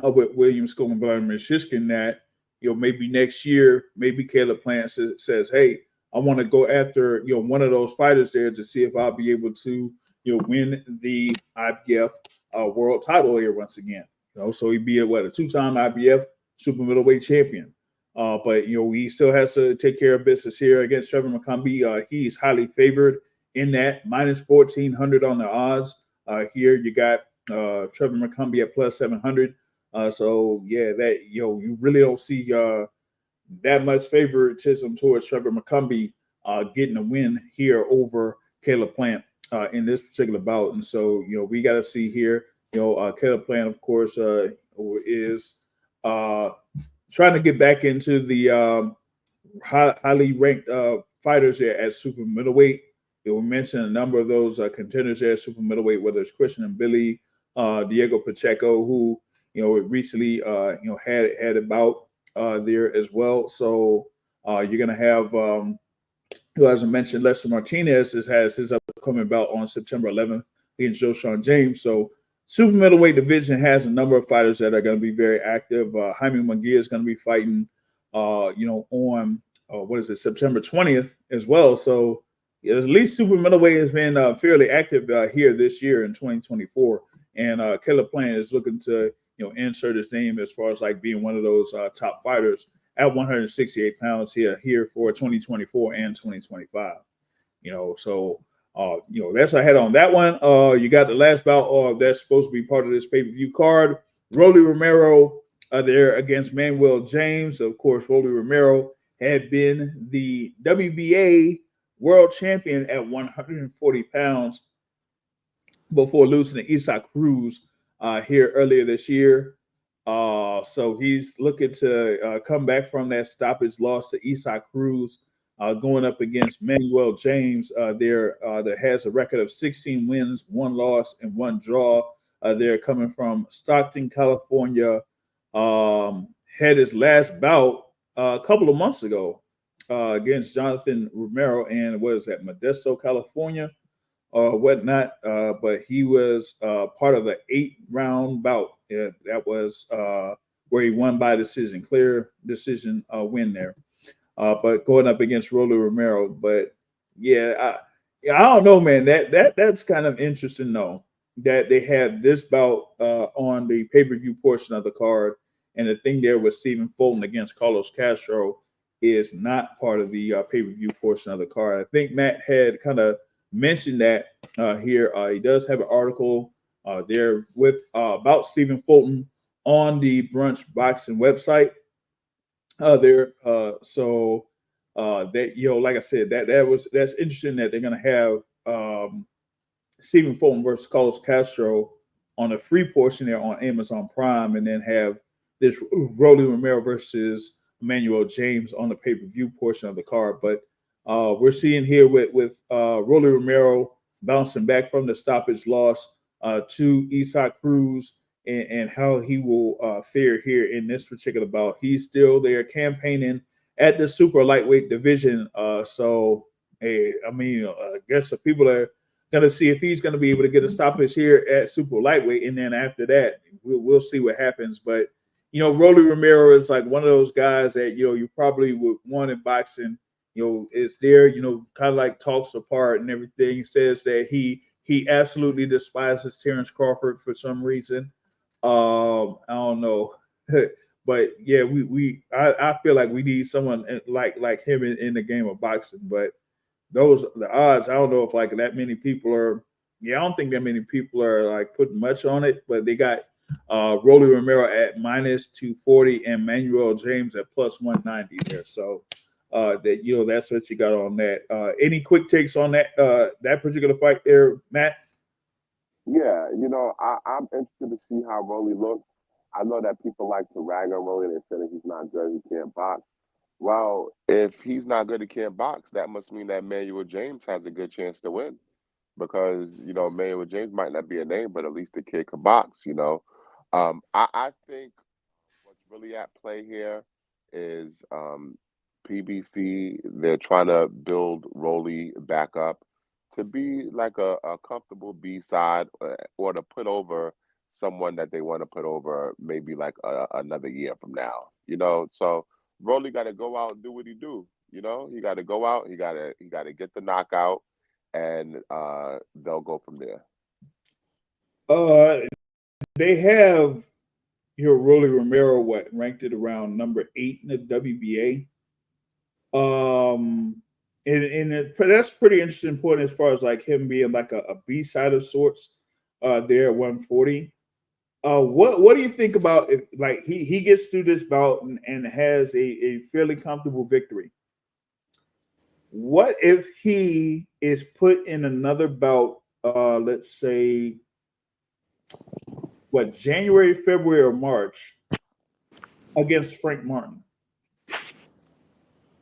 with William Skull and Vladimir Shishkin, that maybe next year, maybe Caleb Plant says, "Hey, I want to go after one of those fighters there to see if I'll be able to win the IBF world title here once again." So he'd be a two-time IBF super middleweight champion. But he still has to take care of business here against Trevor McCombie. He's highly favored in that, minus 1,400 on the odds. Here you got Trevor McCombie at plus 700. So yeah, that you really don't see that much favoritism towards Trevor McCombie getting a win here over Caleb Plant in this particular bout. And so we got to see here. Caleb Plant, of course, is trying to get back into the highly ranked fighters there at super middleweight. We mentioned a number of those contenders there at super middleweight, whether it's Christian and Billy, Diego Pacheco, who recently had a bout there as well. So you're gonna have, as I mentioned, Lester Martinez has his upcoming bout on September 11th against Joe Sean James. So super middleweight division has a number of fighters that are going to be very active. Jaime Munguia is going to be fighting, on September 20th as well. So at least super middleweight has been fairly active here this year in 2024, and Caleb Plant is looking to insert his name as far as like being one of those top fighters at 168 pounds here for 2024 and 2025. So that's ahead on that one. You got the last bout that's supposed to be part of this pay-per-view card. Rolly Romero there against Manuel James. Of course, Rolly Romero had been the WBA world champion at 140 pounds before losing to Isaac Cruz here earlier this year. So he's looking to come back from that stoppage loss to Isaac Cruz, going up against Manuel James that has a record of 16 wins, 1 loss, and 1 draw. They're coming from Stockton, California. Had his last bout a couple of months ago against Jonathan Romero, and what is that, Modesto, California, or whatnot. But he was part of the 8-round bout. That was where he won by decision, clear decision win there. But going up against Rolly Romero. But I don't know, man. That's kind of interesting, though, that they have this bout on the pay-per-view portion of the card, and the thing there with Stephen Fulton against Carlos Castro is not part of the pay-per-view portion of the card. I think Matt had kind of mentioned that here. He does have an article there with about Stephen Fulton on the Brunch Boxing website there. So that like I said, that's interesting that they're gonna have Stephen Fulton versus Carlos Castro on a free portion there on Amazon Prime, and then have this Rolly Romero versus Emmanuel James on the pay-per-view portion of the card. But we're seeing here with Rolly Romero bouncing back from the stoppage loss to Isaac Cruz, and how he will fare here in this particular bout. He's still there campaigning at the super lightweight division. I guess the people are going to see if he's going to be able to get a stoppage here at super lightweight, and then after that, we'll see what happens. But Rolly Romero is like one of those guys that you probably would want in boxing. Is there, kind of like talks apart and everything. He says that he absolutely despises Terrence Crawford for some reason. I don't know, but yeah, I feel like we need someone like him in the game of boxing. But the odds, I don't know if like that many people are. Yeah, I don't think that many people are like putting much on it. But they got Rolly Romero at minus 240 and Manuel James at plus 190 there. So that that's what you got on that. Any quick takes on that particular fight there, Matt? Yeah, I'm interested to see how Rolly looks. I know that people like to rag on Rolly. They say that he's not good, he can't box. Well, if he's not good, he can't box, that must mean that Manuel James has a good chance to win. Because, Manuel James might not be a name, but at least the kid can box. I think what's really at play here is PBC. They're trying to build Rolly back up to be like a comfortable B side, or to put over someone that they want to put over maybe like another year from now. So Rolly got to go out and do what he do. He got to go out. He got to get the knockout, and they'll go from there. They have Rolly Romero ranked it around number 8 in the WBA. That's pretty interesting point as far as like him being like a B side of sorts. There at 140. What do you think about if like he gets through this bout and has a fairly comfortable victory? What if he is put in another bout? Let's say January, February, or March against Frank Martin?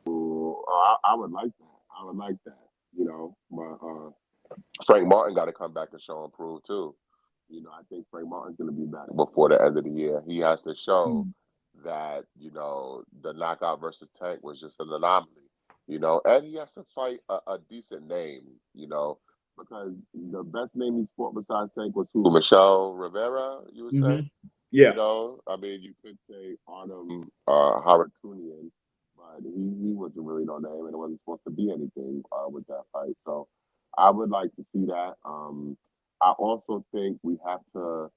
I would like that. But Frank Martin got to come back and show and prove too. I think Frank Martin's going to be back before the end of the year. He has to show that the knockout versus Tank was just an anomaly. And he has to fight a decent name. Because the best name he fought besides Tank was who? Michelle Rivera, you would say? Yeah. I mean, you could say Artem Haratunian, but he wasn't really no name, and it wasn't supposed to be anything with that fight. So I would like to see that. I also think we have to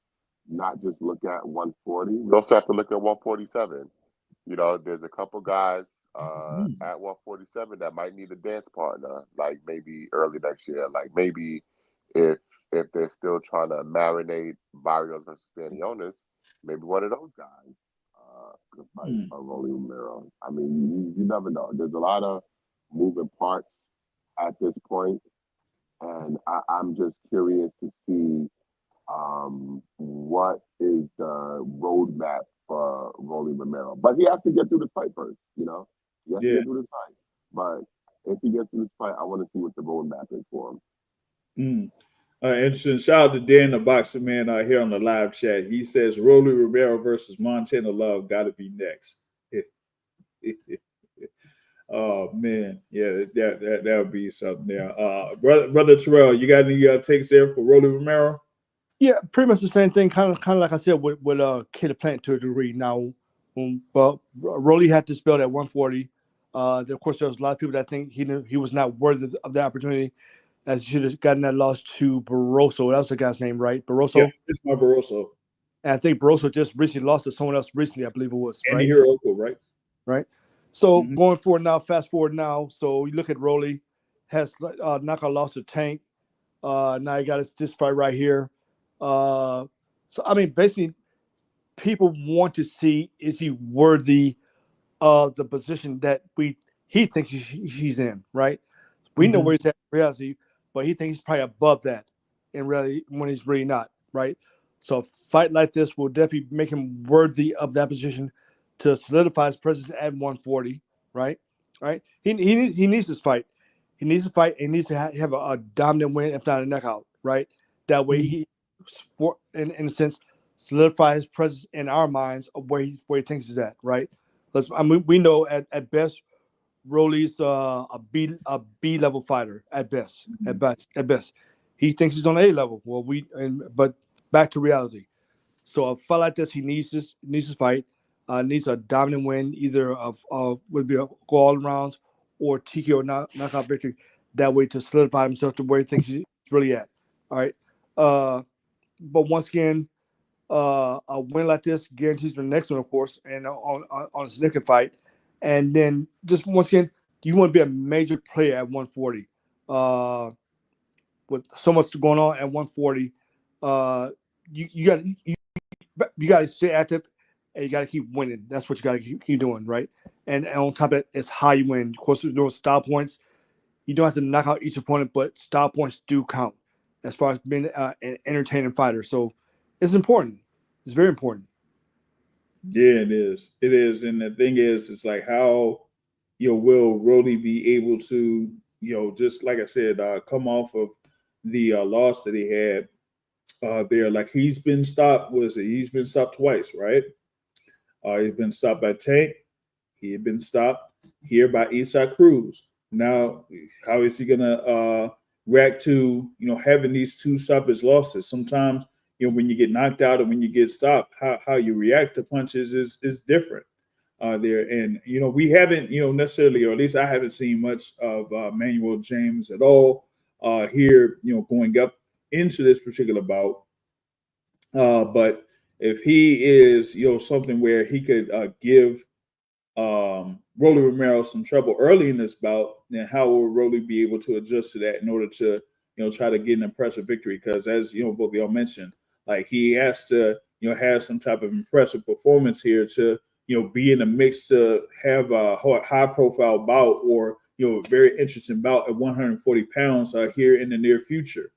not just look at 140. We also have to look at 147. There's a couple guys at 147 that might need a dance partner, like maybe early next year. Like maybe if they're still trying to marinate Barrios versus Stanionis, maybe one of those guys could fight Rolly Romero. I mean, you never know. There's a lot of moving parts at this point, and I'm just curious to see what is the roadmap for Rolly Romero. But he has to get through this fight first, He has to get through this fight. But if he gets through this fight, I want to see what the roadmap is for him. Interesting. Shout out to Dan, the boxing man, here on the live chat. He says Rolly Romero versus Montana Love got to be next. Oh man, yeah, that would be something there. Brother Terrell, you got any takes there for Rolly Romero? Yeah, pretty much the same thing. Kind of like I said with Kid Plant to a degree. Now, but Rolly had this belt at 140. Of course, there was a lot of people that think he was not worthy of the opportunity, as he should have gotten that loss to Barroso. That was the guy's name, right? Barroso. Yeah, it's not Barroso. And I think Barroso just recently lost to someone else recently. I believe it was. Andy Hiroko, right? Right. So going forward now, fast forward now. So you look at Rolly, has knockout loss to Tank. Now he got this fight right here. So I mean, basically, people want to see, is he worthy of the position that he thinks he's in, right? We know where he's at in reality, but he thinks he's probably above that in reality when he's really not, right? So a fight like this will definitely make him worthy of that position to solidify his presence at 140, right? Right? He needs this fight. He needs to fight and needs to have a dominant win, if not a knockout, right? That way he, in a sense, solidify his presence in our minds of where he thinks he's at, right? Because we know at best, Rolly's a B level fighter at best. At best, he thinks he's on A level. Well, but back to reality. So a fight like this, he needs this fight. Needs a dominant win, either would be a go all rounds or TKO knockout victory. That way to solidify himself to where he thinks he's really at. All right. But once again, a win like this guarantees the next one, of course, and on a significant fight. And then just once again, you want to be a major player at 140. With so much going on at 140, you got to stay active, and you got to keep winning. That's what you got to keep doing, right? And on top of it, it's how you win. Of course, there's style points. You don't have to knock out each opponent, but style points do count as far as being an entertaining fighter. So it's important. It's very important. Yeah, it is. It is. And the thing is, it's like how will Rolly be able to, just like I said, come off of the loss that he had there. Like he's been stopped. What is it? He's been stopped twice, right? He's been stopped by Tank. He had been stopped here by Eastside Cruz. Now, how is he gonna react to having these two stoppage losses? Sometimes when you get knocked out and when you get stopped, how you react to punches is different there. And we haven't necessarily, or at least I haven't seen much of Manuel James at all here. Going up into this particular bout, but if he is something where he could give Rolly Romero some trouble early in this bout, then how will Rolly be able to adjust to that in order to, try to get an impressive victory? Because as both of y'all mentioned, like he has to, have some type of impressive performance here to, be in the mix to have a high profile bout or, very interesting bout at 140 pounds here in the near future.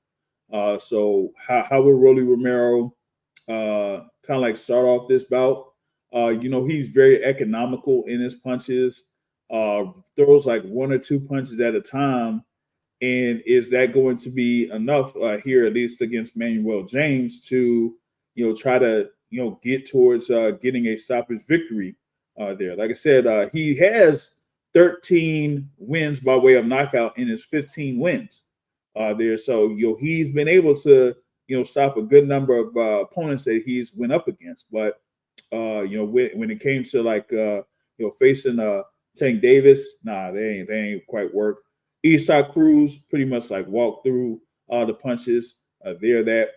So how will Rolly Romero kind of like start off this bout? He's very economical in his punches, throws like one or two punches at a time. And is that going to be enough here, at least against Manuel James, to, try to, get towards getting a stoppage victory there? Like I said, he has 13 wins by way of knockout in his 15 wins there. So, he's been able to, stop a good number of opponents that he's went up against. But when it came to like facing Tank Davis, nah, they ain't quite work. Eastside Cruz pretty much like walked through the punches there that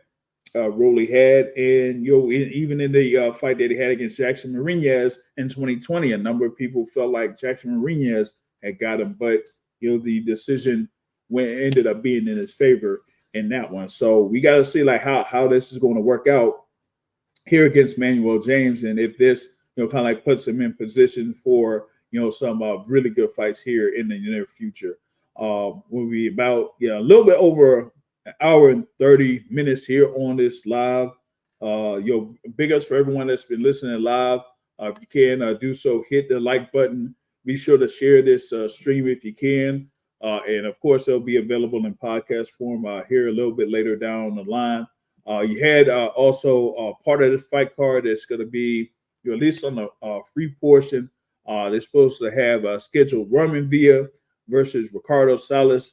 Rolly had, and even in the fight that he had against Jackson Mariñez in 2020, a number of people felt like Jackson Mariñez had got him, but the decision ended up being in his favor in that one. So we got to see like how this is going to work out here against Manuel James, and if this kind of like puts him in position for some really good fights here in the near future. We'll be about a little bit over an hour and 30 minutes here on this live. Big ups for everyone that's been listening live. If you can do so, hit the like button. Be sure to share this stream if you can. And of course, it'll be available in podcast form here a little bit later down the line. You had also part of this fight card that's going to be at least on the free portion. They're supposed to have scheduled Roman Villa versus Ricardo Salas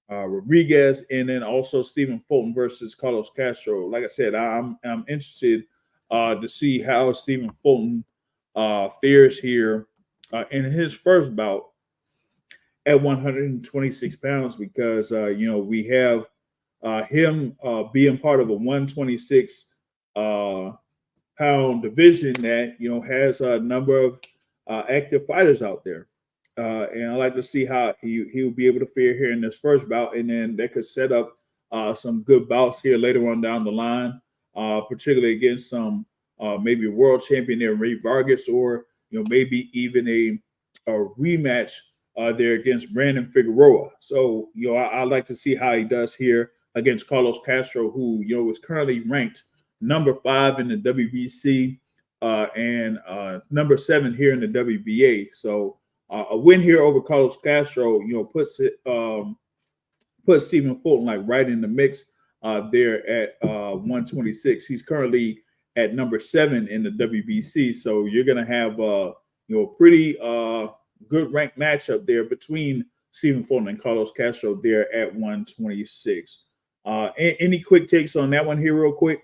Rodriguez, and then also Stephen Fulton versus Carlos Castro. Like I said, I'm interested to see how Stephen Fulton fares here in his first bout at 126 pounds, because we have him being part of a 126 pound division that has a number of active fighters out there, and I like to see how he will be able to fare here in this first bout, and then that could set up some good bouts here later on down the line, particularly against some maybe world champion there, Ray Vargas, or maybe even a rematch there against Brandon Figueroa. So I like to see how he does here against Carlos Castro, who is currently ranked number 5 in the WBC and number 7 here in the WBA. So a win here over Carlos Castro, puts Stephen Fulton like right in the mix there at 126. He's currently at number 7 in the WBC. So you're gonna have a pretty good ranked matchup there between Stephen Fulton and Carlos Castro there at 126. Any quick takes on that one here, real quick?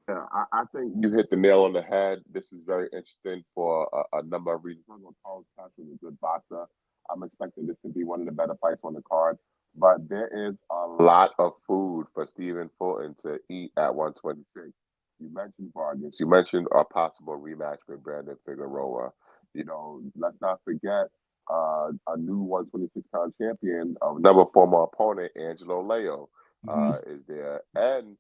Yeah, I think you hit the nail on the head. This is very interesting for a number of reasons. Carlos Castro is a good boxer. I'm expecting this to be one of the better fights on the card. But there is a lot of food for Stephen Fulton to eat at 126. You mentioned Vargas. You mentioned a possible rematch with Brandon Figueroa. Let's not forget a new 126-pound champion, another former opponent, Angelo Leo, is there. And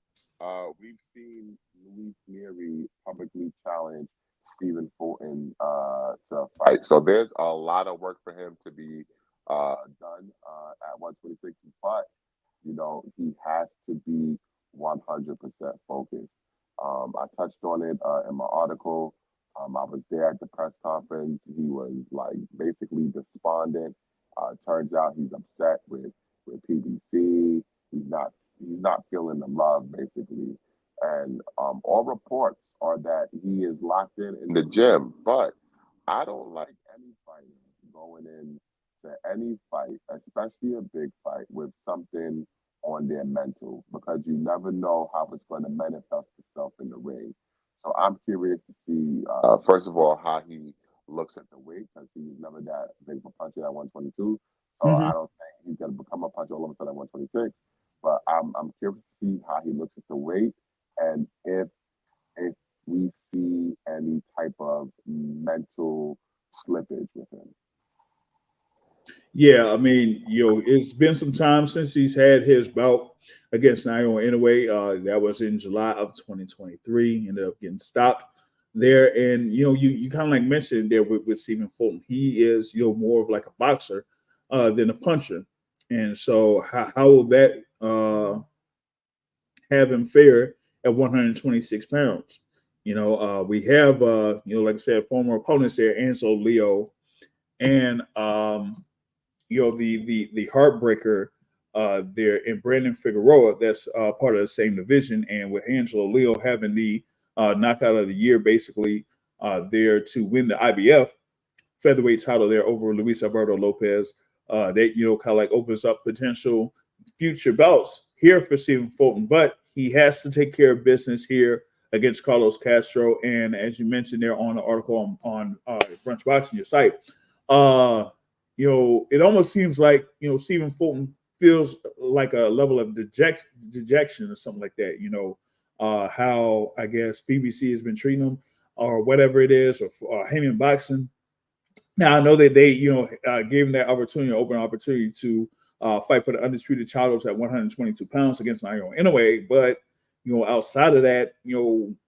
we've seen Luis Neary publicly challenged Stephen Fulton to fight. So there's a lot of work for him to be done at 126, but he has to be 100% focused. I touched on it in my article. I was there at the press conference. He was like basically despondent. Turns out he's upset with PBC. He's not feeling the love basically, and all reports are that he is locked in the gym. But I don't like any fighter going in to any fight, especially a big fight, with something on their mental because you never know how it's going to manifest itself in the ring. So I'm curious to see, first of all, how he looks at the weight because he's never that big of a puncher at 122. So I don't think he's going to become a puncher all of a sudden at 126. But I'm curious to see how he looks at the weight and if we see any type of mental slippage with him. Yeah, I mean, it's been some time since he's had his bout against Nairo anyway. That was in July of 2023. Ended up getting stopped there. And, you kind of like mentioned there with Stephen Fulton. He is, more of like a boxer than a puncher. And so how will that have him fare at 126 pounds? We have, like I said, former opponents there, Angelo Leo and, the heartbreaker there in Brandon Figueroa. That's part of the same division, and with Angelo Leo having the knockout of the year, basically there to win the IBF featherweight title there over Luis Alberto Lopez. That kind of like opens up potential future bouts here for Stephen Fulton, but he has to take care of business here against Carlos Castro. And as you mentioned there on the article on Brunch Boxing, your site. It almost seems like, Stephen Fulton feels like a level of dejection or something like that, how I guess BBC has been treating him or whatever it is, or Heyman Boxing. Now, I know that they, gave him that opportunity, open opportunity to fight for the undisputed titles at 122 pounds against Nairo Inoue. But, outside of that,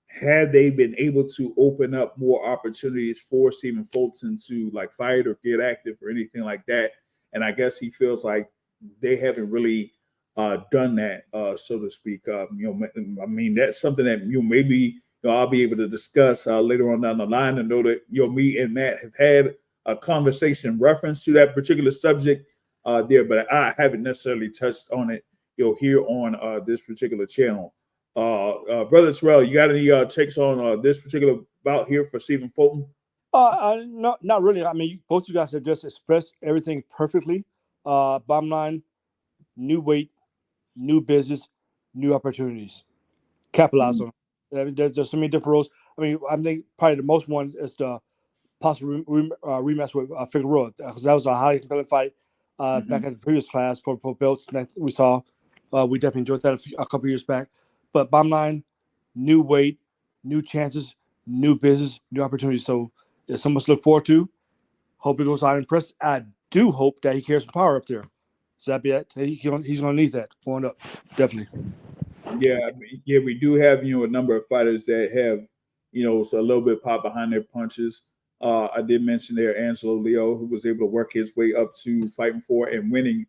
had they been able to open up more opportunities for Stephen Fulton to like fight or get active or anything like that, and I guess he feels like they haven't really done that, so to speak. I mean, that's something that maybe I'll be able to discuss later on down the line. And know that me and Matt have had a conversation reference to that particular subject there, but I haven't necessarily touched on it here on this particular channel. Brother Terrell, you got any takes on this particular bout here for Stephen Fulton? Not really. I mean, both you guys have just expressed everything perfectly. Bottom line, new weight, new business, new opportunities. Capitalize on it. I mean, there's so many different roles. I mean, I think probably the most one is the possible rematch with Figueroa, because that was a highly competitive fight back at the previous class for belts that we saw. We definitely enjoyed that a couple years back. But bottom line, new weight, new chances, new business, new opportunities. So there's so much to look forward to. Hope he goes out and press. I do hope that he carries some power up there. So that'd be it. He's going to need that going up, definitely. Yeah, we do have a number of fighters that have so a little bit pop behind their punches. I did mention there Angelo Leo, who was able to work his way up to fighting for and winning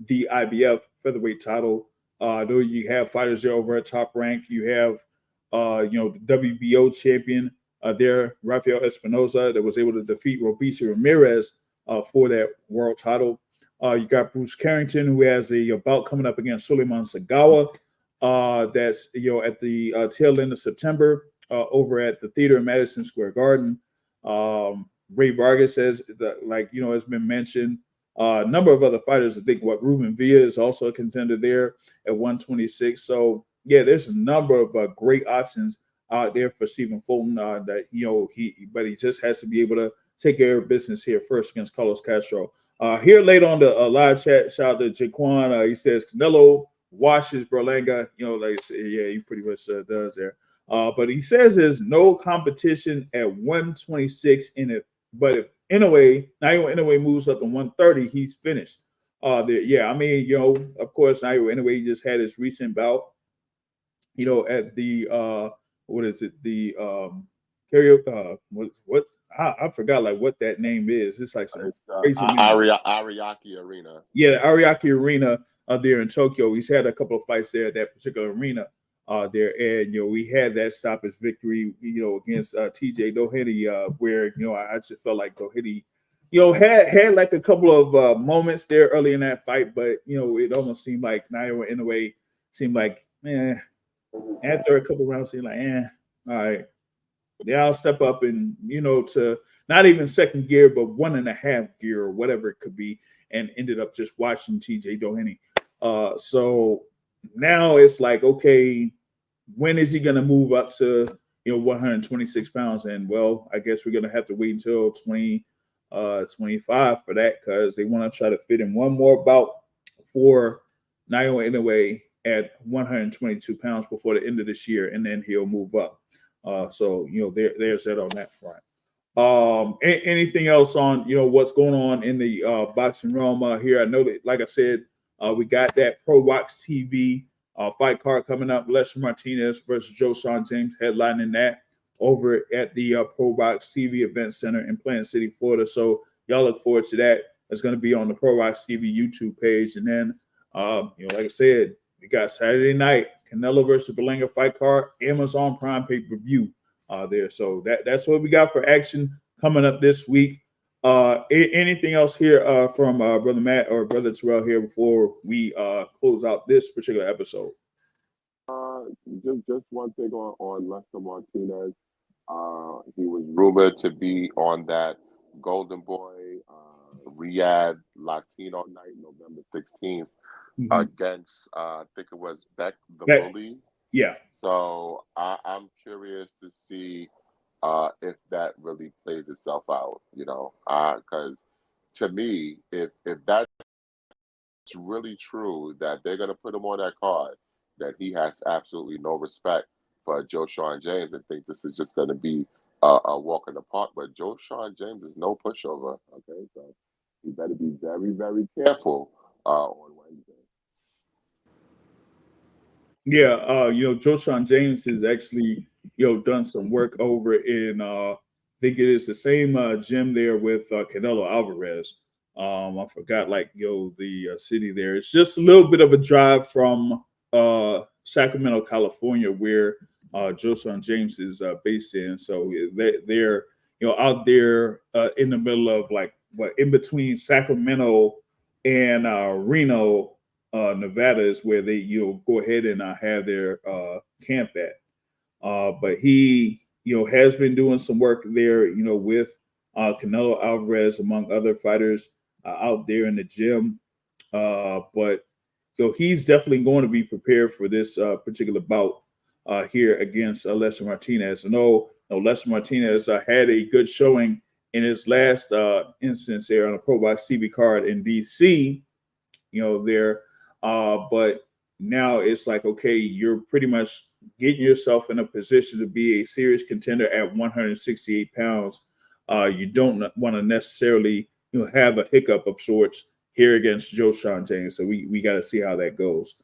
the IBF featherweight title. Though you have fighters there over at Top Rank. You have the WBO champion there, Rafael Espinoza, that was able to defeat Robeisy Ramirez for that world title. You got Bruce Carrington, who has a bout coming up against Suleiman Sagawa. That's at the tail end of September over at the theater in Madison Square Garden. Ray Vargas has has been mentioned. A number of other fighters. I think Ruben Villa is also a contender there at 126. So yeah, there's a number of great options out there for Stephen Fulton. That he just has to be able to take care of business here first against Carlos Castro. Here late on the live chat, shout out to Jaquan. He says Canelo washes Berlanga. Like I said, yeah, he pretty much does there. But he says there's no competition at 126 in it. But if Nairo Inoue moves up to 130, he's finished. I mean, of course, Nairo Inoue just had his recent bout, at the what is it? The karaoke. What I forgot like what that name is. It's like some It's crazy name. Ariake Arena. Yeah, Ariake Arena there in Tokyo. He's had a couple of fights there at that particular arena there, and we had that stoppage victory, against TJ Doheny, where I just felt like Doheny, had like a couple of moments there early in that fight, but it almost seemed like Nairo in a way seemed like, man, after a couple of rounds, seemed like, all right, yeah, I'll step up and to not even second gear, but 1.5 gear or whatever it could be, and ended up just watching TJ Doheny. So now it's like, okay, when is he going to move up to 126 pounds? And well, I guess we're going to have to wait until 2025 for that, because they want to try to fit in one more bout for Nairo Inoue at 122 pounds before the end of this year, and then he'll move up. So there's that on that front. Anything else on what's going on in the boxing realm here? I know that, like I said, we got that Pro Box TV fight card coming up. Lester Martinez versus Joe Sean James, headlining that over at the Pro Box TV Event Center in Plant City, Florida. So y'all look forward to that. It's going to be on the Pro Box TV YouTube page. And then, like I said, we got Saturday night Canelo versus Belanga fight card, Amazon Prime pay-per-view there. So that's what we got for action coming up this week. Anything else here from Brother Matt or Brother Terrell here before we close out this particular episode? Just one thing on Lester Martinez. He was rumored to be on that Golden Boy Riyadh Latino night, November 16th, against I think it was Beck the Bully. Yeah. So I'm curious to see if that really plays itself out, because to me, if that's really true that they're going to put him on that card, that he has absolutely no respect for Joe Sean James and think this is just going to be a walk in the park. But Joe Sean James is no pushover. Okay, so you better be very, very careful on Wednesday. Yeah, Joe Sean James has actually, done some work over in, I think it is the same gym there with Canelo Alvarez. I forgot, the city there. It's just a little bit of a drive from Sacramento, California, where Joe Sean James is based in. So they're, out there in the middle of in between Sacramento and Reno, Nevada is where they go ahead and have their camp at. But he has been doing some work there with Canelo Alvarez, among other fighters out there in the gym. But he's definitely going to be prepared for this particular bout here against Lester Martinez. I know Lester Martinez had a good showing in his last instance there on a Pro Box TV card in DC. There. But now it's like, okay, you're pretty much getting yourself in a position to be a serious contender at 168 pounds. You don't want to necessarily have a hiccup of sorts here against Joe Sean James. So we got to see how that goes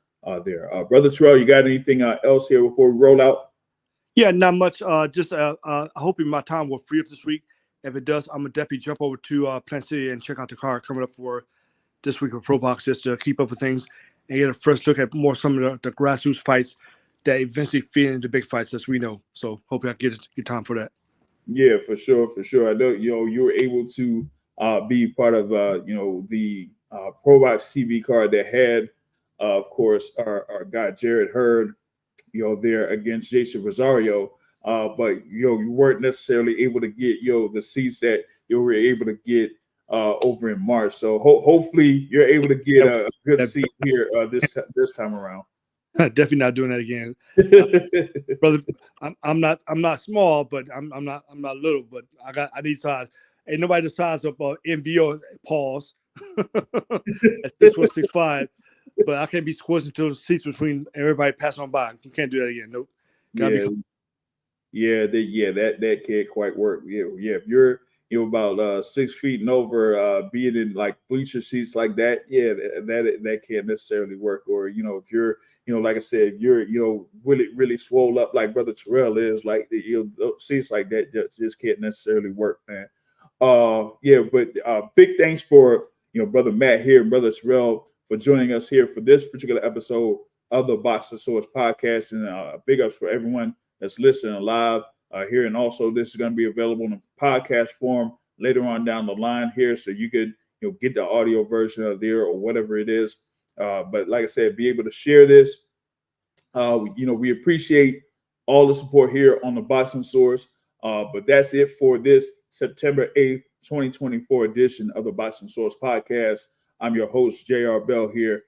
there. Brother Terrell, you got anything else here before we roll out? Yeah, not much. Just hoping my time will free up this week. If it does, I'm going to definitely jump over to Plant City and check out the card coming up for this week of Pro Box, just to keep up with things and get a first look at some of the grassroots fights that eventually feed into big fights, as we know. So hopefully I get time for that. Yeah, for sure. I know you were able to be part of the Pro Box TV card that had, of course, our guy Jared Hurd, there against Jason Rosario. But you weren't necessarily able to get the seats that you were able to get over in March. So hopefully you're able to get a good seat here this time around. Definitely not doing that again, brother. I'm not small, but I'm not little, but I need size. Ain't nobody the size of MVO pause at 6'1", 6'5", but I can't be squished into the seats between everybody passing on by. You can't do that again. Nope. That can't quite work. Yeah. If you're about 6 feet and over, being in like bleacher seats like that, that can't necessarily work. Or if you're, like I said, if you're, really swole up like Brother Terrell is, like seats like that just can't necessarily work, man. But big thanks for Brother Matt here and Brother Terrell for joining us here for this particular episode of the Boxing Source podcast, and big ups for everyone that's listening live here. And also, this is going to be available in podcast form later on down the line here, so you could get the audio version of there or whatever it is. But like I said, be able to share this. We appreciate all the support here on the Boxing Source. But that's it for this September 8th, 2024 edition of the Boxing Source podcast. I'm your host, J.R. Bell here,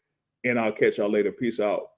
and I'll catch y'all later. Peace out.